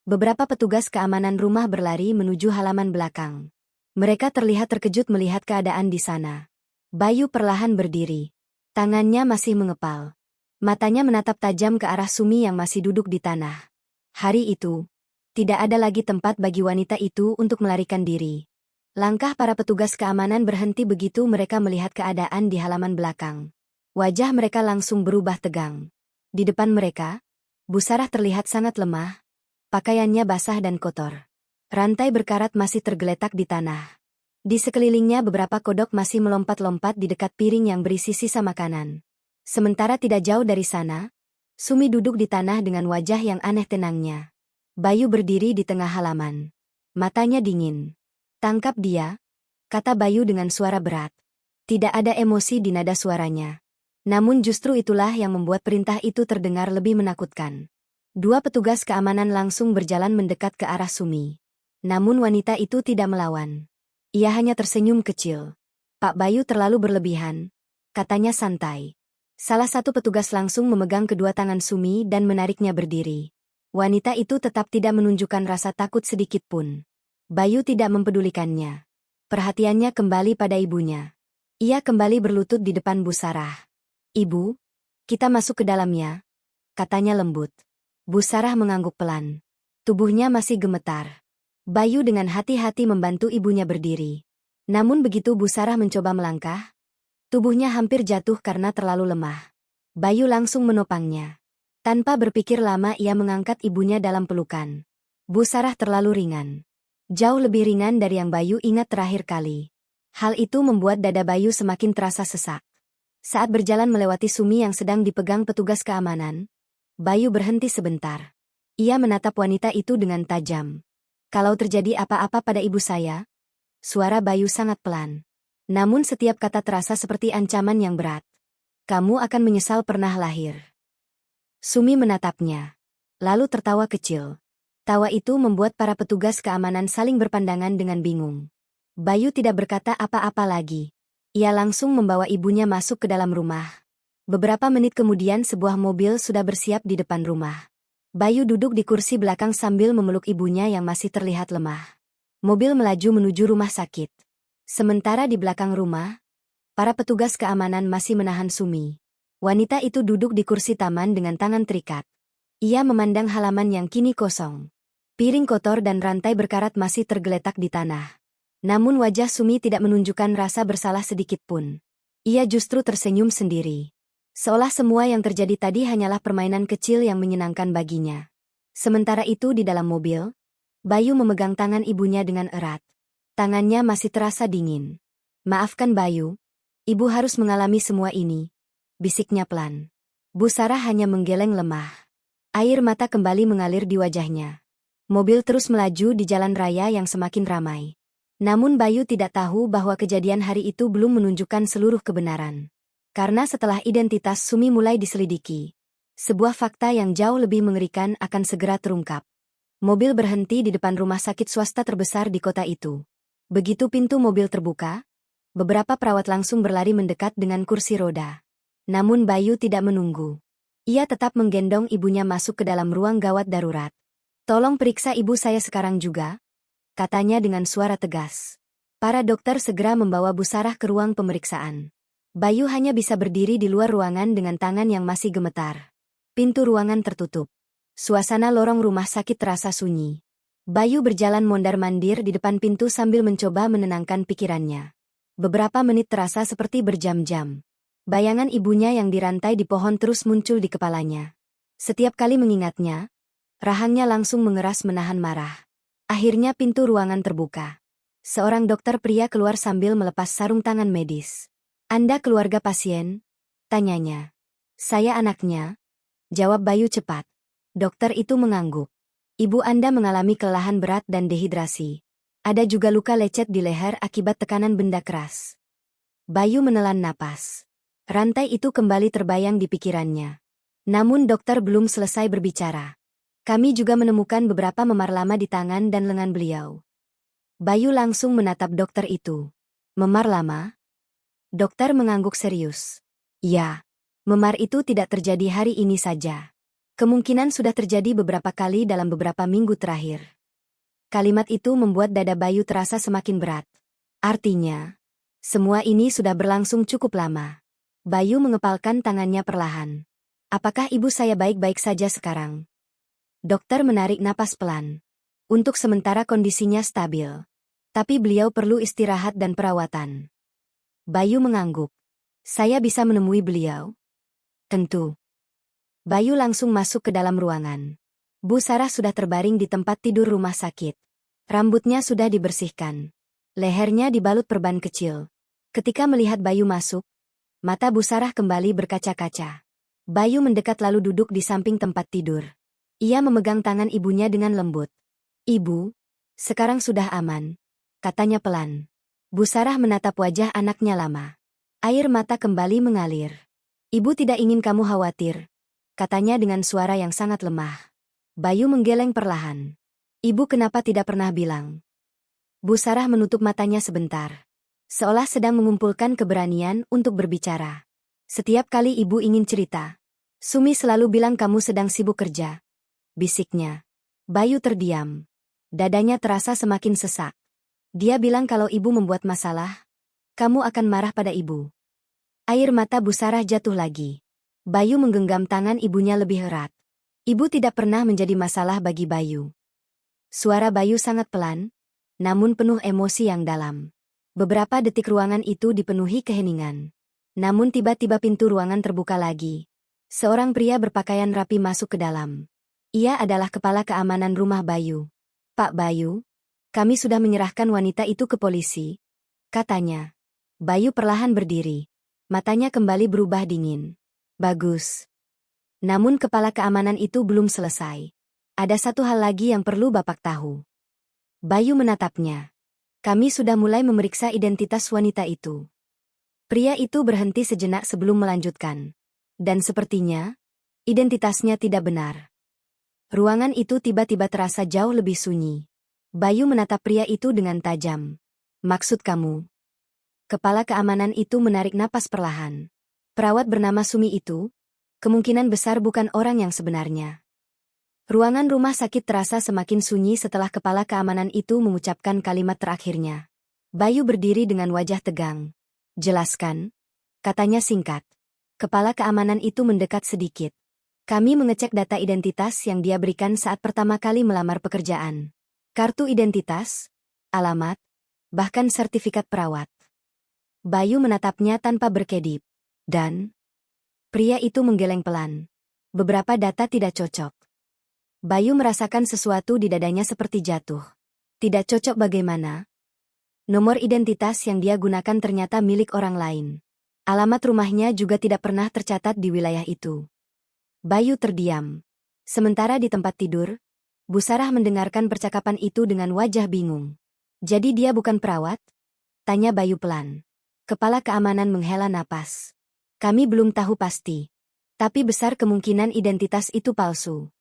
Beberapa petugas keamanan rumah berlari menuju halaman belakang. Mereka terlihat terkejut melihat keadaan di sana. Bayu perlahan berdiri. Tangannya masih mengepal. Matanya menatap tajam ke arah Sumi yang masih duduk di tanah. Hari itu, tidak ada lagi tempat bagi wanita itu untuk melarikan diri. Langkah para petugas keamanan berhenti begitu mereka melihat keadaan di halaman belakang. Wajah mereka langsung berubah tegang. Di depan mereka, Bu Sarah terlihat sangat lemah. Pakaiannya basah dan kotor. Rantai berkarat masih tergeletak di tanah. Di sekelilingnya beberapa kodok masih melompat-lompat di dekat piring yang berisi sisa makanan. Sementara tidak jauh dari sana, Sumi duduk di tanah dengan wajah yang aneh tenangnya. Bayu berdiri di tengah halaman. Matanya dingin. "Tangkap dia," kata Bayu dengan suara berat. Tidak ada emosi di nada suaranya. Namun justru itulah yang membuat perintah itu terdengar lebih menakutkan. Dua petugas keamanan langsung berjalan mendekat ke arah Sumi. Namun wanita itu tidak melawan. Ia hanya tersenyum kecil. "Pak Bayu terlalu berlebihan," katanya santai. Salah satu petugas langsung memegang kedua tangan Sumi dan menariknya berdiri. Wanita itu tetap tidak menunjukkan rasa takut sedikit pun. Bayu tidak mempedulikannya. Perhatiannya kembali pada ibunya. Ia kembali berlutut di depan Bu Sarah. "Ibu, kita masuk ke dalamnya," katanya lembut. Bu Sarah mengangguk pelan. Tubuhnya masih gemetar. Bayu dengan hati-hati membantu ibunya berdiri. Namun begitu Bu Sarah mencoba melangkah, tubuhnya hampir jatuh karena terlalu lemah. Bayu langsung menopangnya. Tanpa berpikir lama ia mengangkat ibunya dalam pelukan. Bu Sarah terlalu ringan. Jauh lebih ringan dari yang Bayu ingat terakhir kali. Hal itu membuat dada Bayu semakin terasa sesak. Saat berjalan melewati Sumi yang sedang dipegang petugas keamanan, Bayu berhenti sebentar. Ia menatap wanita itu dengan tajam. "Kalau terjadi apa-apa pada ibu saya," suara Bayu sangat pelan. Namun setiap kata terasa seperti ancaman yang berat. "Kamu akan menyesal pernah lahir." Sumi menatapnya. Lalu tertawa kecil. Tawa itu membuat para petugas keamanan saling berpandangan dengan bingung. Bayu tidak berkata apa-apa lagi. Ia langsung membawa ibunya masuk ke dalam rumah. Beberapa menit kemudian sebuah mobil sudah bersiap di depan rumah. Bayu duduk di kursi belakang sambil memeluk ibunya yang masih terlihat lemah. Mobil melaju menuju rumah sakit. Sementara di belakang rumah, para petugas keamanan masih menahan Sumi. Wanita itu duduk di kursi taman dengan tangan terikat. Ia memandang halaman yang kini kosong. Piring kotor dan rantai berkarat masih tergeletak di tanah. Namun wajah Sumi tidak menunjukkan rasa bersalah sedikit pun. Ia justru tersenyum sendiri. Seolah semua yang terjadi tadi hanyalah permainan kecil yang menyenangkan baginya. Sementara itu di dalam mobil, Bayu memegang tangan ibunya dengan erat. Tangannya masih terasa dingin. "Maafkan Bayu, ibu harus mengalami semua ini," bisiknya pelan. Bu Sarah hanya menggeleng lemah. Air mata kembali mengalir di wajahnya. Mobil terus melaju di jalan raya yang semakin ramai. Namun Bayu tidak tahu bahwa kejadian hari itu belum menunjukkan seluruh kebenaran. Karena setelah identitas Sumi mulai diselidiki, sebuah fakta yang jauh lebih mengerikan akan segera terungkap. Mobil berhenti di depan rumah sakit swasta terbesar di kota itu. Begitu pintu mobil terbuka, beberapa perawat langsung berlari mendekat dengan kursi roda. Namun Bayu tidak menunggu. Ia tetap menggendong ibunya masuk ke dalam ruang gawat darurat. "Tolong periksa ibu saya sekarang juga," katanya dengan suara tegas. Para dokter segera membawa Bu Sarah ke ruang pemeriksaan. Bayu hanya bisa berdiri di luar ruangan dengan tangan yang masih gemetar. Pintu ruangan tertutup. Suasana lorong rumah sakit terasa sunyi. Bayu berjalan mondar-mandir di depan pintu sambil mencoba menenangkan pikirannya. Beberapa menit terasa seperti berjam-jam. Bayangan ibunya yang dirantai di pohon terus muncul di kepalanya. Setiap kali mengingatnya, rahangnya langsung mengeras menahan marah. Akhirnya pintu ruangan terbuka. Seorang dokter pria keluar sambil melepas sarung tangan medis. "Anda keluarga pasien?" tanyanya. "Saya anaknya," jawab Bayu cepat. Dokter itu mengangguk. "Ibu Anda mengalami kelelahan berat dan dehidrasi. Ada juga luka lecet di leher akibat tekanan benda keras." Bayu menelan napas. Rantai itu kembali terbayang di pikirannya. Namun dokter belum selesai berbicara. "Kami juga menemukan beberapa memar lama di tangan dan lengan beliau." Bayu langsung menatap dokter itu. "Memar lama?" Dokter mengangguk serius. "Ya, memar itu tidak terjadi hari ini saja. Kemungkinan sudah terjadi beberapa kali dalam beberapa minggu terakhir." Kalimat itu membuat dada Bayu terasa semakin berat. Artinya, semua ini sudah berlangsung cukup lama. Bayu mengepalkan tangannya perlahan. "Apakah ibu saya baik-baik saja sekarang?" Dokter menarik napas pelan. "Untuk sementara kondisinya stabil. Tapi beliau perlu istirahat dan perawatan." Bayu mengangguk. "Saya bisa menemui beliau?" "Tentu." Bayu langsung masuk ke dalam ruangan. Bu Sarah sudah terbaring di tempat tidur rumah sakit. Rambutnya sudah dibersihkan. Lehernya dibalut perban kecil. Ketika melihat Bayu masuk, mata Bu Sarah kembali berkaca-kaca. Bayu mendekat lalu duduk di samping tempat tidur. Ia memegang tangan ibunya dengan lembut. "Ibu, sekarang sudah aman," katanya pelan. Bu Sarah menatap wajah anaknya lama. Air mata kembali mengalir. "Ibu tidak ingin kamu khawatir," katanya dengan suara yang sangat lemah. Bayu menggeleng perlahan. "Ibu kenapa tidak pernah bilang?" Bu Sarah menutup matanya sebentar. Seolah sedang mengumpulkan keberanian untuk berbicara. "Setiap kali ibu ingin cerita, Sumi selalu bilang kamu sedang sibuk kerja," bisiknya. Bayu terdiam. Dadanya terasa semakin sesak. "Dia bilang kalau ibu membuat masalah, kamu akan marah pada ibu." Air mata Bu Sarah jatuh lagi. Bayu menggenggam tangan ibunya lebih erat. "Ibu tidak pernah menjadi masalah bagi Bayu." Suara Bayu sangat pelan, namun penuh emosi yang dalam. Beberapa detik ruangan itu dipenuhi keheningan. Namun tiba-tiba pintu ruangan terbuka lagi. Seorang pria berpakaian rapi masuk ke dalam. Ia adalah kepala keamanan rumah Bayu. "Pak Bayu, kami sudah menyerahkan wanita itu ke polisi," katanya. Bayu perlahan berdiri. Matanya kembali berubah dingin. "Bagus." Namun kepala keamanan itu belum selesai. "Ada satu hal lagi yang perlu Bapak tahu." Bayu menatapnya. "Kami sudah mulai memeriksa identitas wanita itu." Pria itu berhenti sejenak sebelum melanjutkan. "Dan sepertinya, identitasnya tidak benar." Ruangan itu tiba-tiba terasa jauh lebih sunyi. Bayu menatap pria itu dengan tajam. "Maksud kamu?" Kepala keamanan itu menarik napas perlahan. "Perawat bernama Sumi itu, kemungkinan besar bukan orang yang sebenarnya." Ruangan rumah sakit terasa semakin sunyi setelah kepala keamanan itu mengucapkan kalimat terakhirnya. Bayu berdiri dengan wajah tegang. "Jelaskan," katanya singkat. Kepala keamanan itu mendekat sedikit. "Kami mengecek data identitas yang dia berikan saat pertama kali melamar pekerjaan. Kartu identitas, alamat, bahkan sertifikat perawat." Bayu menatapnya tanpa berkedip. "Dan?" Pria itu menggeleng pelan. "Beberapa data tidak cocok." Bayu merasakan sesuatu di dadanya seperti jatuh. Tidak cocok bagaimana? Nomor identitas yang dia gunakan ternyata milik orang lain. Alamat rumahnya juga tidak pernah tercatat di wilayah itu. Bayu terdiam. Sementara di tempat tidur, Bu Sarah mendengarkan percakapan itu dengan wajah bingung. Jadi dia bukan perawat? Tanya Bayu pelan. Kepala keamanan menghela napas. Kami belum tahu pasti. Tapi besar kemungkinan identitas itu palsu.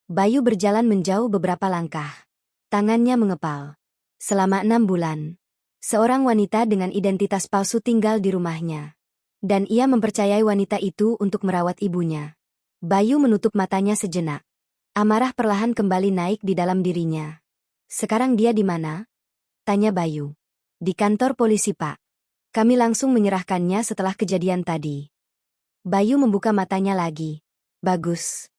Bayu berjalan menjauh beberapa langkah. Tangannya mengepal. Selama 6 bulan, seorang wanita dengan identitas palsu tinggal di rumahnya. Dan ia mempercayai wanita itu untuk merawat ibunya. Bayu menutup matanya sejenak. Amarah perlahan kembali naik di dalam dirinya. Sekarang dia di mana? Tanya Bayu. Di kantor polisi, Pak. Kami langsung menyerahkannya setelah kejadian tadi. Bayu membuka matanya lagi. Bagus.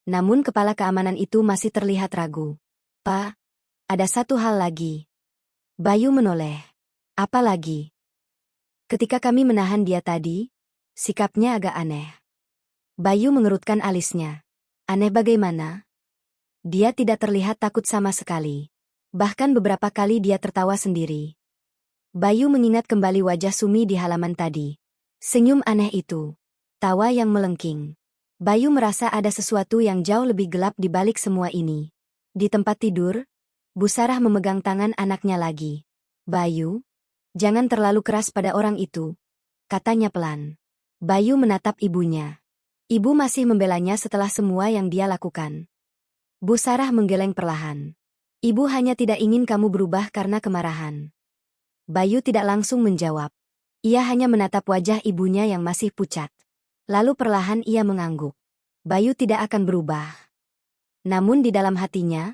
Namun kepala keamanan itu masih terlihat ragu. Pak, ada satu hal lagi. Bayu menoleh. Apa lagi? Ketika kami menahan dia tadi, sikapnya agak aneh. Bayu mengerutkan alisnya. Aneh bagaimana? Dia tidak terlihat takut sama sekali. Bahkan beberapa kali dia tertawa sendiri. Bayu mengingat kembali wajah Sumi di halaman tadi. Senyum aneh itu. Tawa yang melengking. Bayu merasa ada sesuatu yang jauh lebih gelap di balik semua ini. Di tempat tidur, Bu Sarah memegang tangan anaknya lagi. Bayu, jangan terlalu keras pada orang itu, katanya pelan. Bayu menatap ibunya. Ibu masih membelanya setelah semua yang dia lakukan. Bu Sarah menggeleng perlahan. Ibu hanya tidak ingin kamu berubah karena kemarahan. Bayu tidak langsung menjawab. Ia hanya menatap wajah ibunya yang masih pucat. Lalu perlahan ia mengangguk. Bayu tidak akan berubah. Namun di dalam hatinya,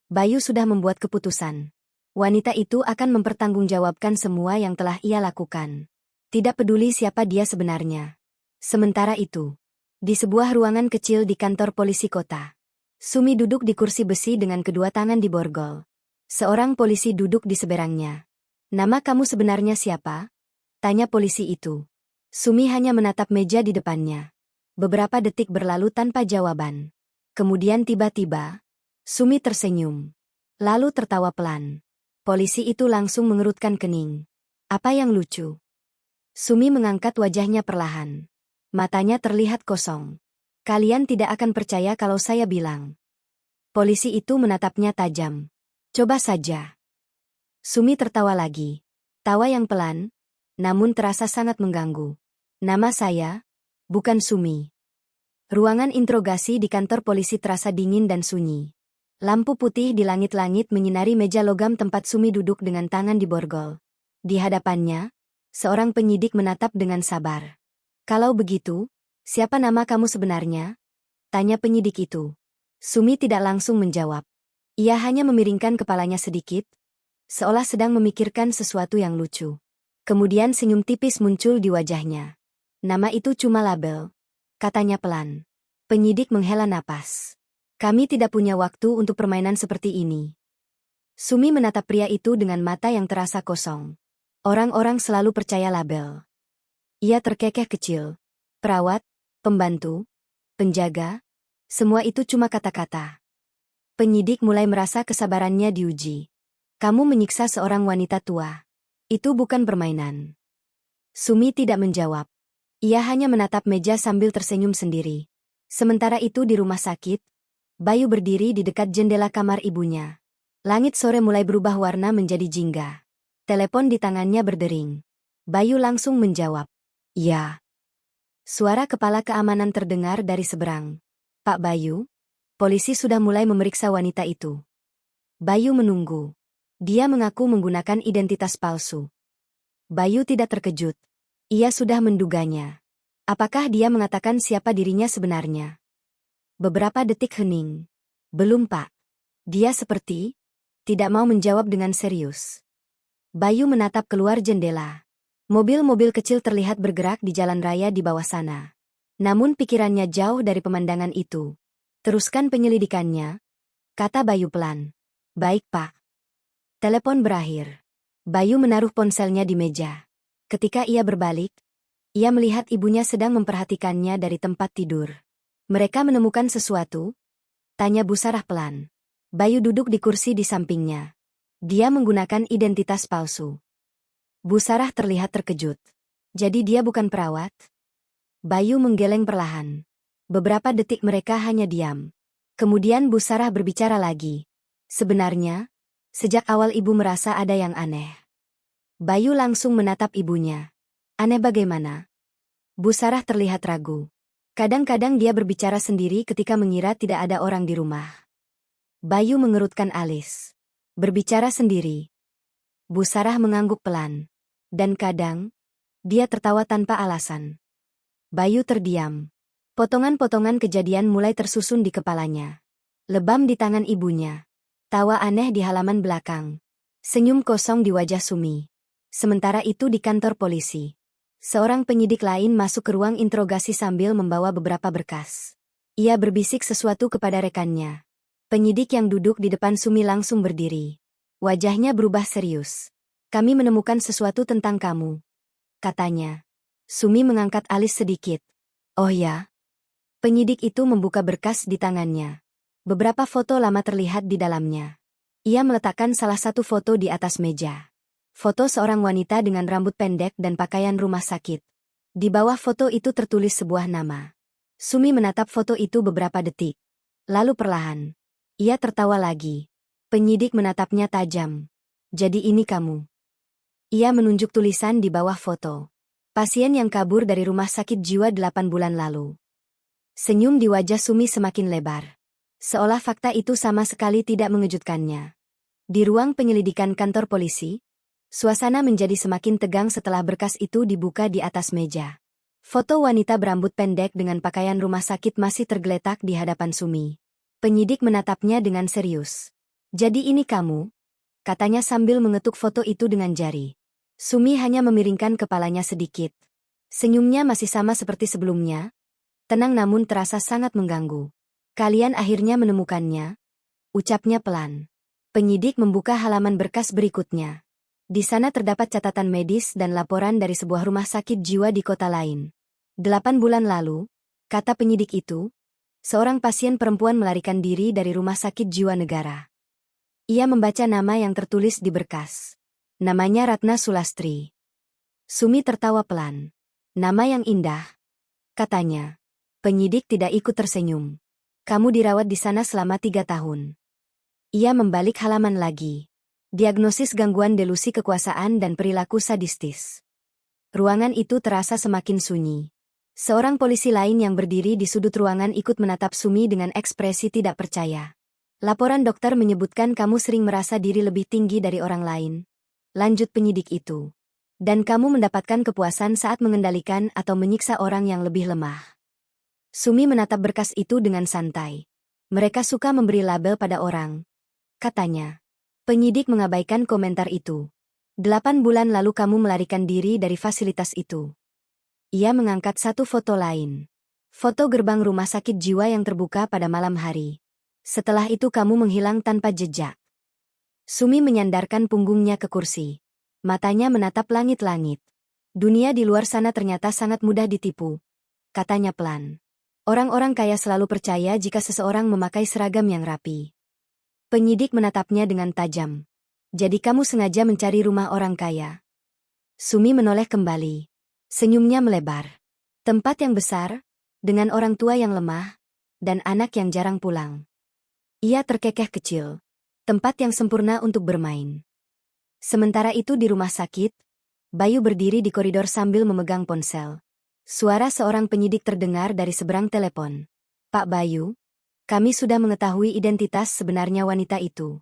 Bayu sudah membuat keputusan. Wanita itu akan mempertanggungjawabkan semua yang telah ia lakukan. Tidak peduli siapa dia sebenarnya. Sementara itu, di sebuah ruangan kecil di kantor polisi kota, Sumi duduk di kursi besi dengan kedua tangan diborgol. Seorang polisi duduk di seberangnya. Nama kamu sebenarnya siapa? Tanya polisi itu. Sumi hanya menatap meja di depannya. Beberapa detik berlalu tanpa jawaban. Kemudian tiba-tiba, Sumi tersenyum. Lalu tertawa pelan. Polisi itu langsung mengerutkan kening. Apa yang lucu? Sumi mengangkat wajahnya perlahan. Matanya terlihat kosong. Kalian tidak akan percaya kalau saya bilang. Polisi itu menatapnya tajam. Coba saja. Sumi tertawa lagi. Tawa yang pelan, namun terasa sangat mengganggu. Nama saya, bukan Sumi. Ruangan interogasi di kantor polisi terasa dingin dan sunyi. Lampu putih di langit-langit menyinari meja logam tempat Sumi duduk dengan tangan diborgol. Di hadapannya, seorang penyidik menatap dengan sabar. Kalau begitu, siapa nama kamu sebenarnya? Tanya penyidik itu. Sumi tidak langsung menjawab. Ia hanya memiringkan kepalanya sedikit, seolah sedang memikirkan sesuatu yang lucu. Kemudian senyum tipis muncul di wajahnya. Nama itu cuma label, katanya pelan. Penyidik menghela napas. Kami tidak punya waktu untuk permainan seperti ini. Sumi menatap pria itu dengan mata yang terasa kosong. Orang-orang selalu percaya label. Ia terkekeh kecil. Perawat, pembantu, penjaga, semua itu cuma kata-kata. Penyidik mulai merasa kesabarannya diuji. Kamu menyiksa seorang wanita tua. Itu bukan permainan. Sumi tidak menjawab. Ia hanya menatap meja sambil tersenyum sendiri. Sementara itu di rumah sakit, Bayu berdiri di dekat jendela kamar ibunya. Langit sore mulai berubah warna menjadi jingga. Telepon di tangannya berdering. Bayu langsung menjawab. Ya. Suara kepala keamanan terdengar dari seberang. Pak Bayu, polisi sudah mulai memeriksa wanita itu. Bayu menunggu. Dia mengaku menggunakan identitas palsu. Bayu tidak terkejut. Ia sudah menduganya. Apakah dia mengatakan siapa dirinya sebenarnya? Beberapa detik hening. Belum, Pak. Dia seperti tidak mau menjawab dengan serius. Bayu menatap keluar jendela. Mobil-mobil kecil terlihat bergerak di jalan raya di bawah sana. Namun pikirannya jauh dari pemandangan itu. Teruskan penyelidikannya, kata Bayu pelan. Baik, Pak. Telepon berakhir. Bayu menaruh ponselnya di meja. Ketika ia berbalik, ia melihat ibunya sedang memperhatikannya dari tempat tidur. Mereka menemukan sesuatu? Tanya Bu Sarah pelan. Bayu duduk di kursi di sampingnya. Dia menggunakan identitas palsu. Bu Sarah terlihat terkejut. Jadi dia bukan perawat? Bayu menggeleng perlahan. Beberapa detik mereka hanya diam. Kemudian Bu Sarah berbicara lagi. Sebenarnya, Sejak awal ibu merasa ada yang aneh. Bayu langsung menatap ibunya. Aneh bagaimana? Bu Sarah terlihat ragu. Kadang-kadang dia berbicara sendiri ketika mengira tidak ada orang di rumah. Bayu mengerutkan alis. Berbicara sendiri. Bu Sarah mengangguk pelan. Dan kadang, dia tertawa tanpa alasan. Bayu terdiam. Potongan-potongan kejadian mulai tersusun di kepalanya. Lebam di tangan ibunya. Tawa aneh di halaman belakang. Senyum kosong di wajah Sumi. Sementara itu di kantor polisi. Seorang penyidik lain masuk ke ruang interogasi sambil membawa beberapa berkas. Ia berbisik sesuatu kepada rekannya. Penyidik yang duduk di depan Sumi langsung berdiri. Wajahnya berubah serius. Kami menemukan sesuatu tentang kamu, katanya. Sumi mengangkat alis sedikit. Oh ya? Penyidik itu membuka berkas di tangannya. Beberapa foto lama terlihat di dalamnya. Ia meletakkan salah satu foto di atas meja. Foto seorang wanita dengan rambut pendek dan pakaian rumah sakit. Di bawah foto itu tertulis sebuah nama. Sumi menatap foto itu beberapa detik. Lalu perlahan. Ia tertawa lagi. Penyidik menatapnya tajam. Jadi ini kamu. Ia menunjuk tulisan di bawah foto. Pasien yang kabur dari rumah sakit jiwa 8 bulan lalu. Senyum di wajah Sumi semakin lebar. Seolah fakta itu sama sekali tidak mengejutkannya. Di ruang penyelidikan kantor polisi, suasana menjadi semakin tegang setelah berkas itu dibuka di atas meja. Foto wanita berambut pendek dengan pakaian rumah sakit masih tergeletak di hadapan Sumi. Penyidik menatapnya dengan serius. Jadi ini kamu? Katanya sambil mengetuk foto itu dengan jari. Sumi hanya memiringkan kepalanya sedikit. Senyumnya masih sama seperti sebelumnya. Tenang namun terasa sangat mengganggu. Kalian akhirnya menemukannya? Ucapnya pelan. Penyidik membuka halaman berkas berikutnya. Di sana terdapat catatan medis dan laporan dari sebuah rumah sakit jiwa di kota lain. 8 bulan lalu, kata penyidik itu, seorang pasien perempuan melarikan diri dari rumah sakit jiwa negara. Ia membaca nama yang tertulis di berkas. Namanya Ratna Sulastri. Sumi tertawa pelan. Nama yang indah, katanya. Penyidik tidak ikut tersenyum. Kamu dirawat di sana selama 3 tahun. Ia membalik halaman lagi. Diagnosis gangguan delusi kekuasaan dan perilaku sadistis. Ruangan itu terasa semakin sunyi. Seorang polisi lain yang berdiri di sudut ruangan ikut menatap Sumi dengan ekspresi tidak percaya. Laporan dokter menyebutkan kamu sering merasa diri lebih tinggi dari orang lain. Lanjut penyidik itu. Dan kamu mendapatkan kepuasan saat mengendalikan atau menyiksa orang yang lebih lemah. Sumi menatap berkas itu dengan santai. Mereka suka memberi label pada orang, katanya. Penyidik mengabaikan komentar itu. 8 bulan lalu kamu melarikan diri dari fasilitas itu. Ia mengangkat satu foto lain. Foto gerbang rumah sakit jiwa yang terbuka pada malam hari. Setelah itu kamu menghilang tanpa jejak. Sumi menyandarkan punggungnya ke kursi. Matanya menatap langit-langit. Dunia di luar sana ternyata sangat mudah ditipu, katanya pelan. Orang-orang kaya selalu percaya jika seseorang memakai seragam yang rapi. Penyidik menatapnya dengan tajam. Jadi kamu sengaja mencari rumah orang kaya? Sumi menoleh kembali. Senyumnya melebar. Tempat yang besar, dengan orang tua yang lemah, dan anak yang jarang pulang. Ia terkekeh kecil. Tempat yang sempurna untuk bermain. Sementara itu di rumah sakit, Bayu berdiri di koridor sambil memegang ponsel. Suara seorang penyidik terdengar dari seberang telepon. Pak Bayu, kami sudah mengetahui identitas sebenarnya wanita itu.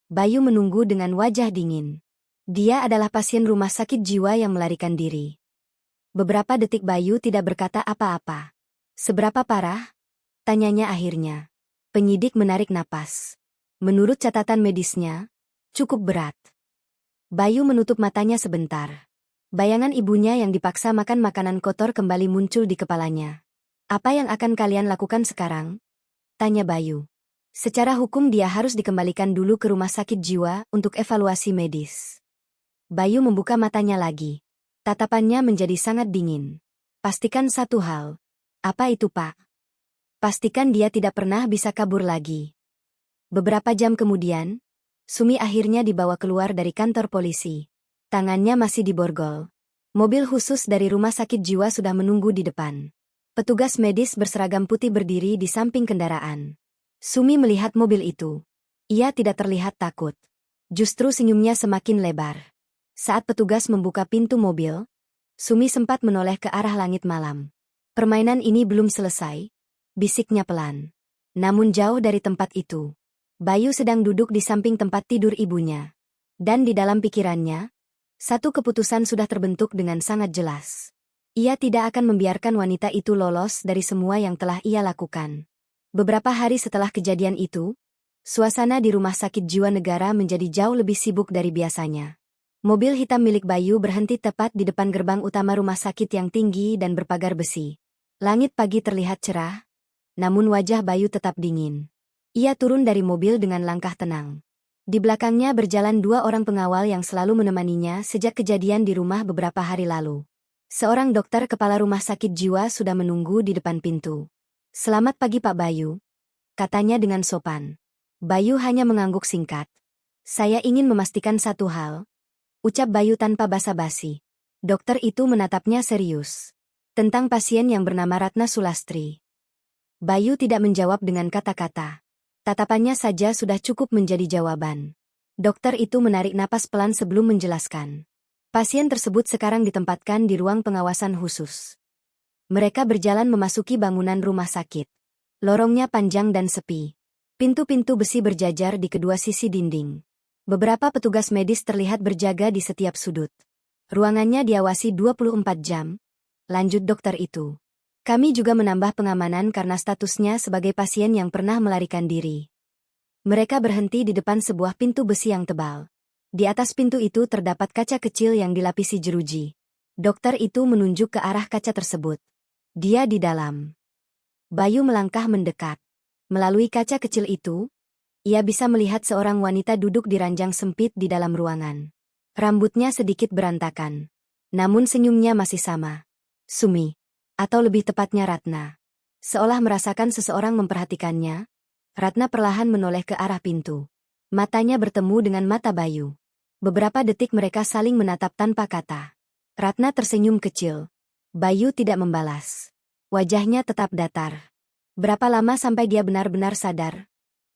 Bayu menunggu dengan wajah dingin. Dia adalah pasien rumah sakit jiwa yang melarikan diri. Beberapa detik Bayu tidak berkata apa-apa. Seberapa parah? Tanyanya akhirnya. Penyidik menarik napas. Menurut catatan medisnya, cukup berat. Bayu menutup matanya sebentar. Bayangan ibunya yang dipaksa makan makanan kotor kembali muncul di kepalanya. Apa yang akan kalian lakukan sekarang? Tanya Bayu. Secara hukum dia harus dikembalikan dulu ke rumah sakit jiwa untuk evaluasi medis. Bayu membuka matanya lagi. Tatapannya menjadi sangat dingin. Pastikan satu hal. Apa itu, Pak? Pastikan dia tidak pernah bisa kabur lagi. Beberapa jam kemudian, Sumi akhirnya dibawa keluar dari kantor polisi. Tangannya masih diborgol. Mobil khusus dari rumah sakit jiwa sudah menunggu di depan. Petugas medis berseragam putih berdiri di samping kendaraan. Sumi melihat mobil itu. Ia tidak terlihat takut. Justru senyumnya semakin lebar. Saat petugas membuka pintu mobil, Sumi sempat menoleh ke arah langit malam. Permainan ini belum selesai, bisiknya pelan. Namun jauh dari tempat itu, Bayu sedang duduk di samping tempat tidur ibunya. Dan di dalam pikirannya, satu keputusan sudah terbentuk dengan sangat jelas. Ia tidak akan membiarkan wanita itu lolos dari semua yang telah ia lakukan. Beberapa hari setelah kejadian itu, suasana di Rumah Sakit Jiwa Negara menjadi jauh lebih sibuk dari biasanya. Mobil hitam milik Bayu berhenti tepat di depan gerbang utama rumah sakit yang tinggi dan berpagar besi. Langit pagi terlihat cerah, namun wajah Bayu tetap dingin. Ia turun dari mobil dengan langkah tenang. Di belakangnya berjalan dua orang pengawal yang selalu menemaninya sejak kejadian di rumah beberapa hari lalu. Seorang dokter kepala rumah sakit jiwa sudah menunggu di depan pintu. "Selamat pagi Pak Bayu," katanya dengan sopan. Bayu hanya mengangguk singkat. "Saya ingin memastikan satu hal," ucap Bayu tanpa basa-basi. Dokter itu menatapnya serius. "Tentang pasien yang bernama Ratna Sulastri." Bayu tidak menjawab dengan kata-kata. Tatapannya saja sudah cukup menjadi jawaban. Dokter itu menarik napas pelan sebelum menjelaskan. Pasien tersebut sekarang ditempatkan di ruang pengawasan khusus. Mereka berjalan memasuki bangunan rumah sakit. Lorongnya panjang dan sepi. Pintu-pintu besi berjajar di kedua sisi dinding. Beberapa petugas medis terlihat berjaga di setiap sudut. Ruangannya diawasi 24 jam, lanjut dokter itu. "Kami juga menambah pengamanan karena statusnya sebagai pasien yang pernah melarikan diri." Mereka berhenti di depan sebuah pintu besi yang tebal. Di atas pintu itu terdapat kaca kecil yang dilapisi jeruji. Dokter itu menunjuk ke arah kaca tersebut. "Dia di dalam." Bayu melangkah mendekat. Melalui kaca kecil itu, ia bisa melihat seorang wanita duduk di ranjang sempit di dalam ruangan. Rambutnya sedikit berantakan. Namun senyumnya masih sama. Sumi. Atau lebih tepatnya Ratna. Seolah merasakan seseorang memperhatikannya, Ratna perlahan menoleh ke arah pintu. Matanya bertemu dengan mata Bayu. Beberapa detik mereka saling menatap tanpa kata. Ratna tersenyum kecil. Bayu tidak membalas. Wajahnya tetap datar. "Berapa lama sampai dia benar-benar sadar?"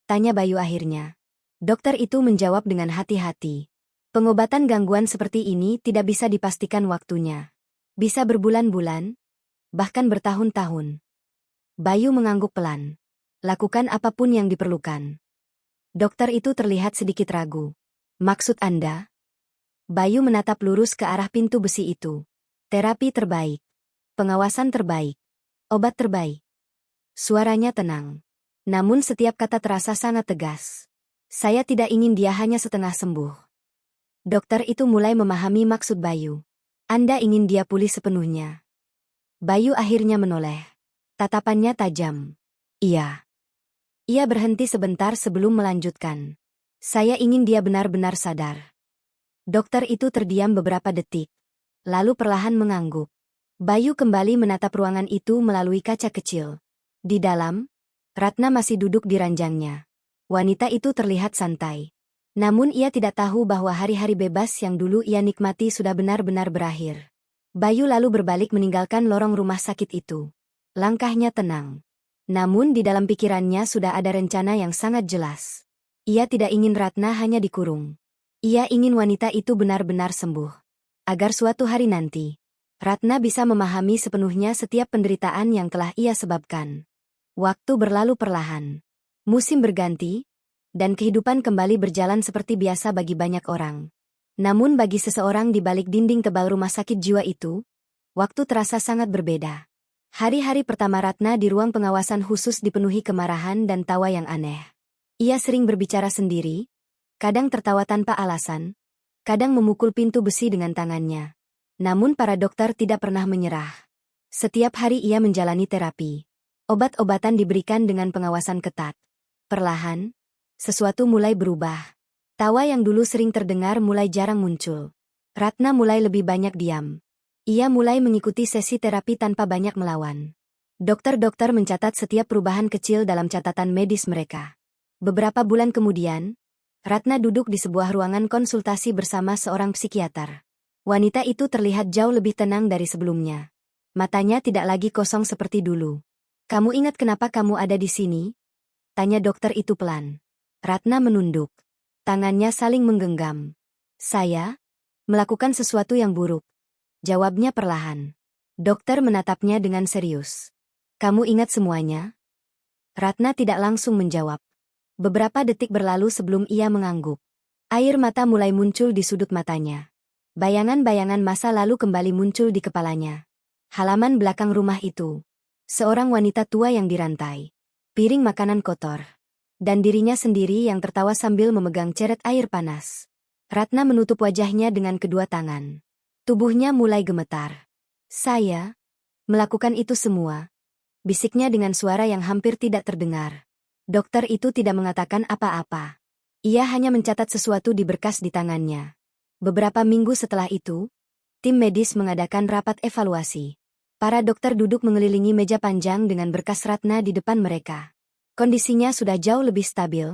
tanya Bayu akhirnya. Dokter itu menjawab dengan hati-hati. "Pengobatan gangguan seperti ini tidak bisa dipastikan waktunya. Bisa berbulan-bulan, bahkan bertahun-tahun." Bayu mengangguk pelan. "Lakukan apapun yang diperlukan." Dokter itu terlihat sedikit ragu. "Maksud Anda?" Bayu menatap lurus ke arah pintu besi itu. "Terapi terbaik. Pengawasan terbaik. Obat terbaik." Suaranya tenang. Namun setiap kata terasa sangat tegas. "Saya tidak ingin dia hanya setengah sembuh." Dokter itu mulai memahami maksud Bayu. "Anda ingin dia pulih sepenuhnya." Bayu akhirnya menoleh. Tatapannya tajam. "Iya." Ia berhenti sebentar sebelum melanjutkan. "Saya ingin dia benar-benar sadar." Dokter itu terdiam beberapa detik. Lalu perlahan mengangguk. Bayu kembali menatap ruangan itu melalui kaca kecil. Di dalam, Ratna masih duduk di ranjangnya. Wanita itu terlihat santai. Namun ia tidak tahu bahwa hari-hari bebas yang dulu ia nikmati sudah benar-benar berakhir. Bayu lalu berbalik meninggalkan lorong rumah sakit itu. Langkahnya tenang. Namun di dalam pikirannya sudah ada rencana yang sangat jelas. Ia tidak ingin Ratna hanya dikurung. Ia ingin wanita itu benar-benar sembuh. Agar suatu hari nanti, Ratna bisa memahami sepenuhnya setiap penderitaan yang telah ia sebabkan. Waktu berlalu perlahan. Musim berganti, dan kehidupan kembali berjalan seperti biasa bagi banyak orang. Namun bagi seseorang di balik dinding tebal rumah sakit jiwa itu, waktu terasa sangat berbeda. Hari-hari pertama Ratna di ruang pengawasan khusus dipenuhi kemarahan dan tawa yang aneh. Ia sering berbicara sendiri, kadang tertawa tanpa alasan, kadang memukul pintu besi dengan tangannya. Namun para dokter tidak pernah menyerah. Setiap hari ia menjalani terapi. Obat-obatan diberikan dengan pengawasan ketat. Perlahan, sesuatu mulai berubah. Tawa yang dulu sering terdengar mulai jarang muncul. Ratna mulai lebih banyak diam. Ia mulai mengikuti sesi terapi tanpa banyak melawan. Dokter-dokter mencatat setiap perubahan kecil dalam catatan medis mereka. Beberapa bulan kemudian, Ratna duduk di sebuah ruangan konsultasi bersama seorang psikiater. Wanita itu terlihat jauh lebih tenang dari sebelumnya. Matanya tidak lagi kosong seperti dulu. "Kamu ingat kenapa kamu ada di sini?" tanya dokter itu pelan. Ratna menunduk. Tangannya saling menggenggam. Saya melakukan sesuatu yang buruk, jawabnya perlahan. Dokter menatapnya dengan serius. Kamu ingat semuanya? Ratna tidak langsung menjawab. Beberapa detik berlalu sebelum ia mengangguk. Air mata mulai muncul di sudut matanya. Bayangan-bayangan masa lalu kembali muncul di kepalanya. Halaman belakang rumah itu. Seorang wanita tua yang dirantai. Piring makanan kotor. Dan dirinya sendiri yang tertawa sambil memegang ceret air panas. Ratna menutup wajahnya dengan kedua tangan. Tubuhnya mulai gemetar. Saya melakukan itu semua. Bisiknya dengan suara yang hampir tidak terdengar. Dokter itu tidak mengatakan apa-apa. Ia hanya mencatat sesuatu di berkas di tangannya. Beberapa minggu setelah itu, tim medis mengadakan rapat evaluasi. Para dokter duduk mengelilingi meja panjang dengan berkas Ratna di depan mereka. Kondisinya sudah jauh lebih stabil,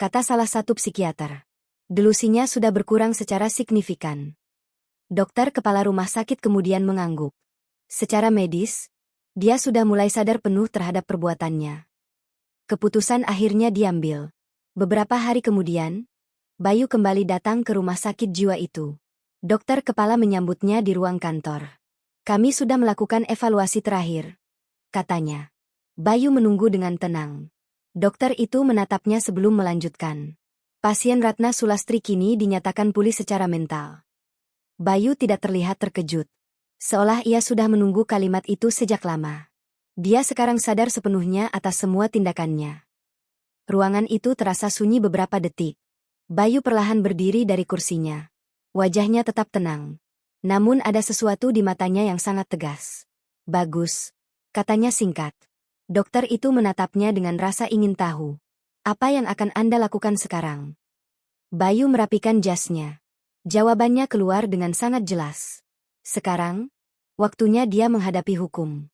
kata salah satu psikiater. Delusinya sudah berkurang secara signifikan. Dokter kepala rumah sakit kemudian mengangguk. Secara medis, dia sudah mulai sadar penuh terhadap perbuatannya. Keputusan akhirnya diambil. Beberapa hari kemudian, Bayu kembali datang ke rumah sakit jiwa itu. Dokter kepala menyambutnya di ruang kantor. Kami sudah melakukan evaluasi terakhir, katanya. Bayu menunggu dengan tenang. Dokter itu menatapnya sebelum melanjutkan. Pasien Ratna Sulastri kini dinyatakan pulih secara mental. Bayu tidak terlihat terkejut. Seolah ia sudah menunggu kalimat itu sejak lama. Dia sekarang sadar sepenuhnya atas semua tindakannya. Ruangan itu terasa sunyi beberapa detik. Bayu perlahan berdiri dari kursinya. Wajahnya tetap tenang. Namun ada sesuatu di matanya yang sangat tegas. Bagus, katanya singkat. Dokter itu menatapnya dengan rasa ingin tahu. Apa yang akan Anda lakukan sekarang? Bayu merapikan jasnya. Jawabannya keluar dengan sangat jelas. Sekarang, waktunya dia menghadapi hukum.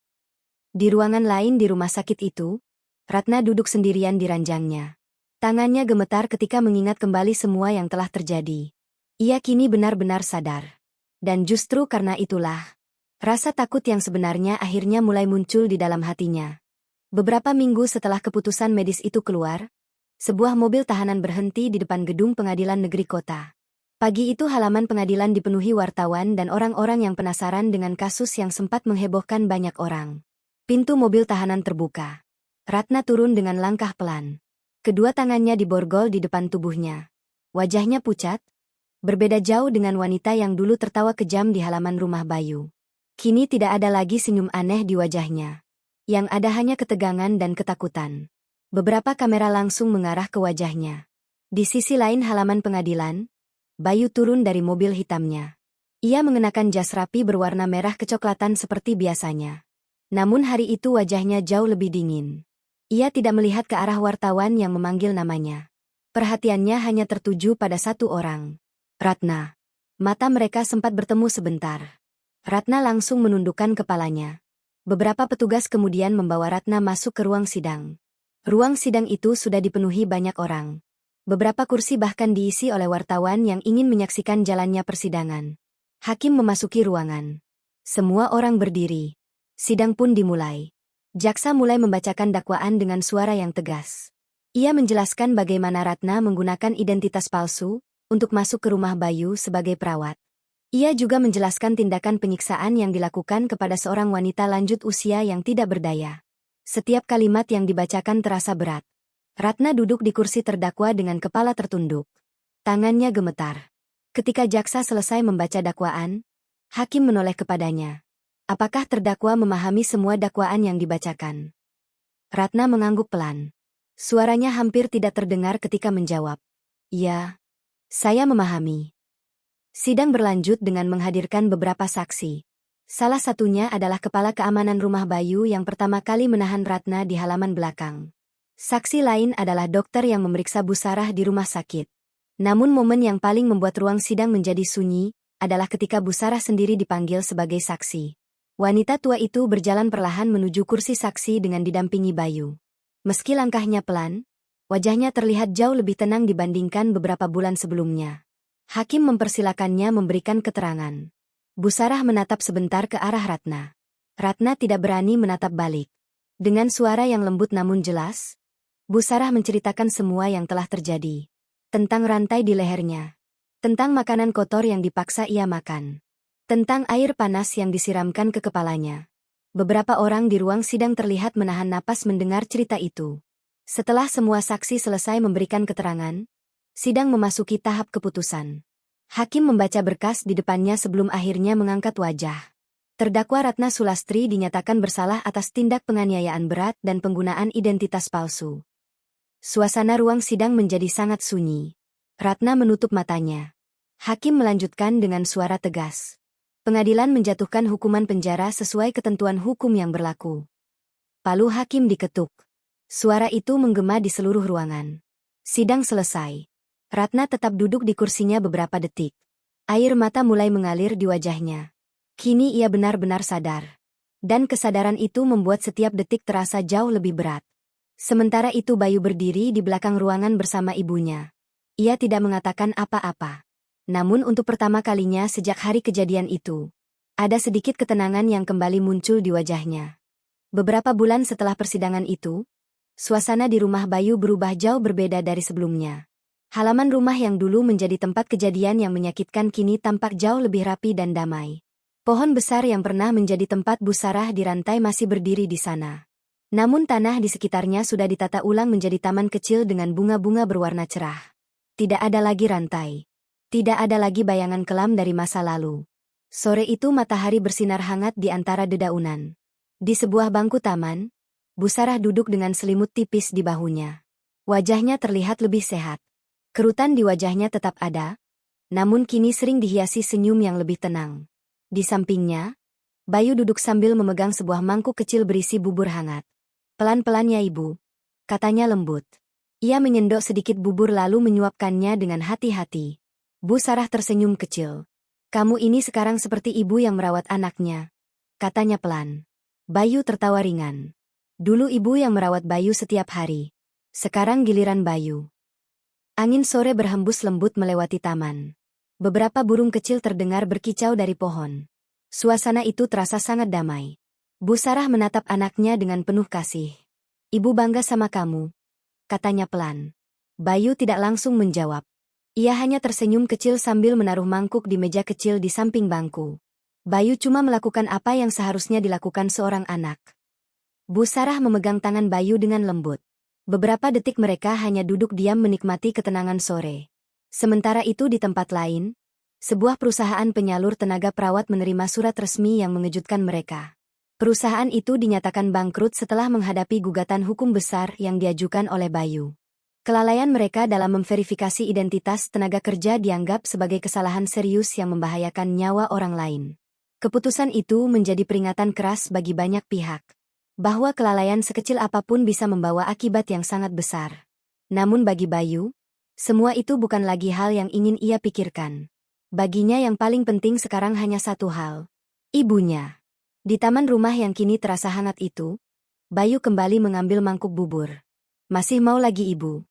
Di ruangan lain di rumah sakit itu, Ratna duduk sendirian di ranjangnya. Tangannya gemetar ketika mengingat kembali semua yang telah terjadi. Ia kini benar-benar sadar. Dan justru karena itulah, rasa takut yang sebenarnya akhirnya mulai muncul di dalam hatinya. Beberapa minggu setelah keputusan medis itu keluar, sebuah mobil tahanan berhenti di depan gedung pengadilan negeri kota. Pagi itu halaman pengadilan dipenuhi wartawan dan orang-orang yang penasaran dengan kasus yang sempat menghebohkan banyak orang. Pintu mobil tahanan terbuka. Ratna turun dengan langkah pelan. Kedua tangannya diborgol di depan tubuhnya. Wajahnya pucat, berbeda jauh dengan wanita yang dulu tertawa kejam di halaman rumah Bayu. Kini tidak ada lagi senyum aneh di wajahnya. Yang ada hanya ketegangan dan ketakutan. Beberapa kamera langsung mengarah ke wajahnya. Di sisi lain halaman pengadilan, Bayu turun dari mobil hitamnya. Ia mengenakan jas rapi berwarna merah kecoklatan seperti biasanya. Namun hari itu wajahnya jauh lebih dingin. Ia tidak melihat ke arah wartawan yang memanggil namanya. Perhatiannya hanya tertuju pada satu orang. Ratna. Mata mereka sempat bertemu sebentar. Ratna langsung menundukkan kepalanya. Beberapa petugas kemudian membawa Ratna masuk ke ruang sidang. Ruang sidang itu sudah dipenuhi banyak orang. Beberapa kursi bahkan diisi oleh wartawan yang ingin menyaksikan jalannya persidangan. Hakim memasuki ruangan. Semua orang berdiri. Sidang pun dimulai. Jaksa mulai membacakan dakwaan dengan suara yang tegas. Ia menjelaskan bagaimana Ratna menggunakan identitas palsu untuk masuk ke rumah Bayu sebagai perawat. Ia juga menjelaskan tindakan penyiksaan yang dilakukan kepada seorang wanita lanjut usia yang tidak berdaya. Setiap kalimat yang dibacakan terasa berat. Ratna duduk di kursi terdakwa dengan kepala tertunduk. Tangannya gemetar. Ketika jaksa selesai membaca dakwaan, hakim menoleh kepadanya. Apakah terdakwa memahami semua dakwaan yang dibacakan? Ratna mengangguk pelan. Suaranya hampir tidak terdengar ketika menjawab. Ya, saya memahami. Sidang berlanjut dengan menghadirkan beberapa saksi. Salah satunya adalah kepala keamanan rumah Bayu yang pertama kali menahan Ratna di halaman belakang. Saksi lain adalah dokter yang memeriksa Bu Sarah di rumah sakit. Namun momen yang paling membuat ruang sidang menjadi sunyi adalah ketika Bu Sarah sendiri dipanggil sebagai saksi. Wanita tua itu berjalan perlahan menuju kursi saksi dengan didampingi Bayu. Meski langkahnya pelan, wajahnya terlihat jauh lebih tenang dibandingkan beberapa bulan sebelumnya. Hakim mempersilakannya memberikan keterangan. Bu Sarah menatap sebentar ke arah Ratna. Ratna tidak berani menatap balik. Dengan suara yang lembut namun jelas, Bu Sarah menceritakan semua yang telah terjadi. tentang rantai di lehernya, tentang makanan kotor yang dipaksa ia makan, tentang air panas yang disiramkan ke kepalanya. Beberapa orang di ruang sidang terlihat menahan napas mendengar cerita itu. Setelah semua saksi selesai memberikan keterangan, sidang memasuki tahap keputusan. Hakim membaca berkas di depannya sebelum akhirnya mengangkat wajah. Terdakwa Ratna Sulastri dinyatakan bersalah atas tindak penganiayaan berat dan penggunaan identitas palsu. Suasana ruang sidang menjadi sangat sunyi. Ratna menutup matanya. Hakim melanjutkan dengan suara tegas. Pengadilan menjatuhkan hukuman penjara sesuai ketentuan hukum yang berlaku. Palu hakim diketuk. Suara itu menggema di seluruh ruangan. Sidang selesai. Ratna tetap duduk di kursinya beberapa detik. Air mata mulai mengalir di wajahnya. Kini ia benar-benar sadar. Dan kesadaran itu membuat setiap detik terasa jauh lebih berat. Sementara itu Bayu berdiri di belakang ruangan bersama ibunya. Ia tidak mengatakan apa-apa. Namun untuk pertama kalinya sejak hari kejadian itu, ada sedikit ketenangan yang kembali muncul di wajahnya. Beberapa bulan setelah persidangan itu, suasana di rumah Bayu berubah jauh berbeda dari sebelumnya. Halaman rumah yang dulu menjadi tempat kejadian yang menyakitkan kini tampak jauh lebih rapi dan damai. Pohon besar yang pernah menjadi tempat Bu Sarah dirantai masih berdiri di sana. Namun tanah di sekitarnya sudah ditata ulang menjadi taman kecil dengan bunga-bunga berwarna cerah. Tidak ada lagi rantai. Tidak ada lagi bayangan kelam dari masa lalu. Sore itu matahari bersinar hangat di antara dedaunan. Di sebuah bangku taman, Bu Sarah duduk dengan selimut tipis di bahunya. Wajahnya terlihat lebih sehat. Kerutan di wajahnya tetap ada, namun kini sering dihiasi senyum yang lebih tenang. Di sampingnya, Bayu duduk sambil memegang sebuah mangkuk kecil berisi bubur hangat. "Pelan-pelan ya ibu," katanya lembut. Ia menyendok sedikit bubur lalu menyuapkannya dengan hati-hati. Bu Sarah tersenyum kecil. "Kamu ini sekarang seperti ibu yang merawat anaknya," katanya pelan. Bayu tertawa ringan. "Dulu ibu yang merawat Bayu setiap hari. Sekarang giliran Bayu." Angin sore berhembus lembut melewati taman. Beberapa burung kecil terdengar berkicau dari pohon. Suasana itu terasa sangat damai. Bu Sarah menatap anaknya dengan penuh kasih. "Ibu bangga sama kamu," katanya pelan. Bayu tidak langsung menjawab. Ia hanya tersenyum kecil sambil menaruh mangkuk di meja kecil di samping bangku. Bayu cuma melakukan apa yang seharusnya dilakukan seorang anak. Bu Sarah memegang tangan Bayu dengan lembut. Beberapa detik mereka hanya duduk diam menikmati ketenangan sore. Sementara itu di tempat lain, sebuah perusahaan penyalur tenaga perawat menerima surat resmi yang mengejutkan mereka. Perusahaan itu dinyatakan bangkrut setelah menghadapi gugatan hukum besar yang diajukan oleh Bayu. Kelalaian mereka dalam memverifikasi identitas tenaga kerja dianggap sebagai kesalahan serius yang membahayakan nyawa orang lain. Keputusan itu menjadi peringatan keras bagi banyak pihak, bahwa kelalaian sekecil apapun bisa membawa akibat yang sangat besar. Namun bagi Bayu, semua itu bukan lagi hal yang ingin ia pikirkan. Baginya yang paling penting sekarang hanya satu hal. Ibunya. Di taman rumah yang kini terasa hangat itu, Bayu kembali mengambil mangkuk bubur. "Masih mau lagi ibu?"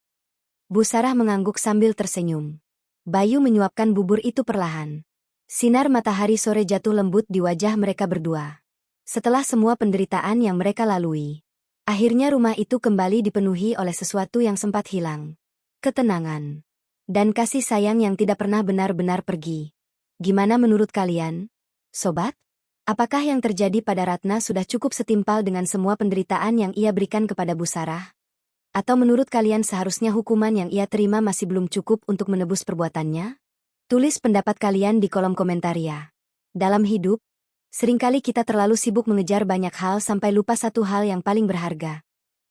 Bu Sarah mengangguk sambil tersenyum. Bayu menyuapkan bubur itu perlahan. Sinar matahari sore jatuh lembut di wajah mereka berdua. Setelah semua penderitaan yang mereka lalui, akhirnya rumah itu kembali dipenuhi oleh sesuatu yang sempat hilang. Ketenangan. Dan kasih sayang yang tidak pernah benar-benar pergi. Gimana menurut kalian, sobat? Apakah yang terjadi pada Ratna sudah cukup setimpal dengan semua penderitaan yang ia berikan kepada Bu Sarah? Atau menurut kalian seharusnya hukuman yang ia terima masih belum cukup untuk menebus perbuatannya? Tulis pendapat kalian di kolom komentar ya. Dalam hidup, seringkali kita terlalu sibuk mengejar banyak hal sampai lupa satu hal yang paling berharga.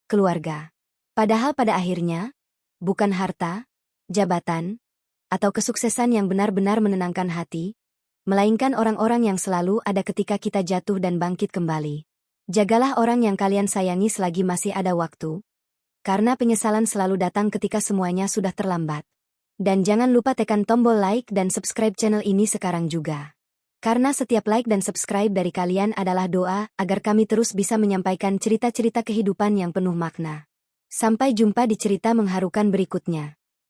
Keluarga. Padahal pada akhirnya, bukan harta, jabatan, atau kesuksesan yang benar-benar menenangkan hati, melainkan orang-orang yang selalu ada ketika kita jatuh dan bangkit kembali. Jagalah orang yang kalian sayangi selagi masih ada waktu, karena penyesalan selalu datang ketika semuanya sudah terlambat. Dan jangan lupa tekan tombol like dan subscribe channel ini sekarang juga. Karena setiap like dan subscribe dari kalian adalah doa agar kami terus bisa menyampaikan cerita-cerita kehidupan yang penuh makna. Sampai jumpa di cerita mengharukan berikutnya.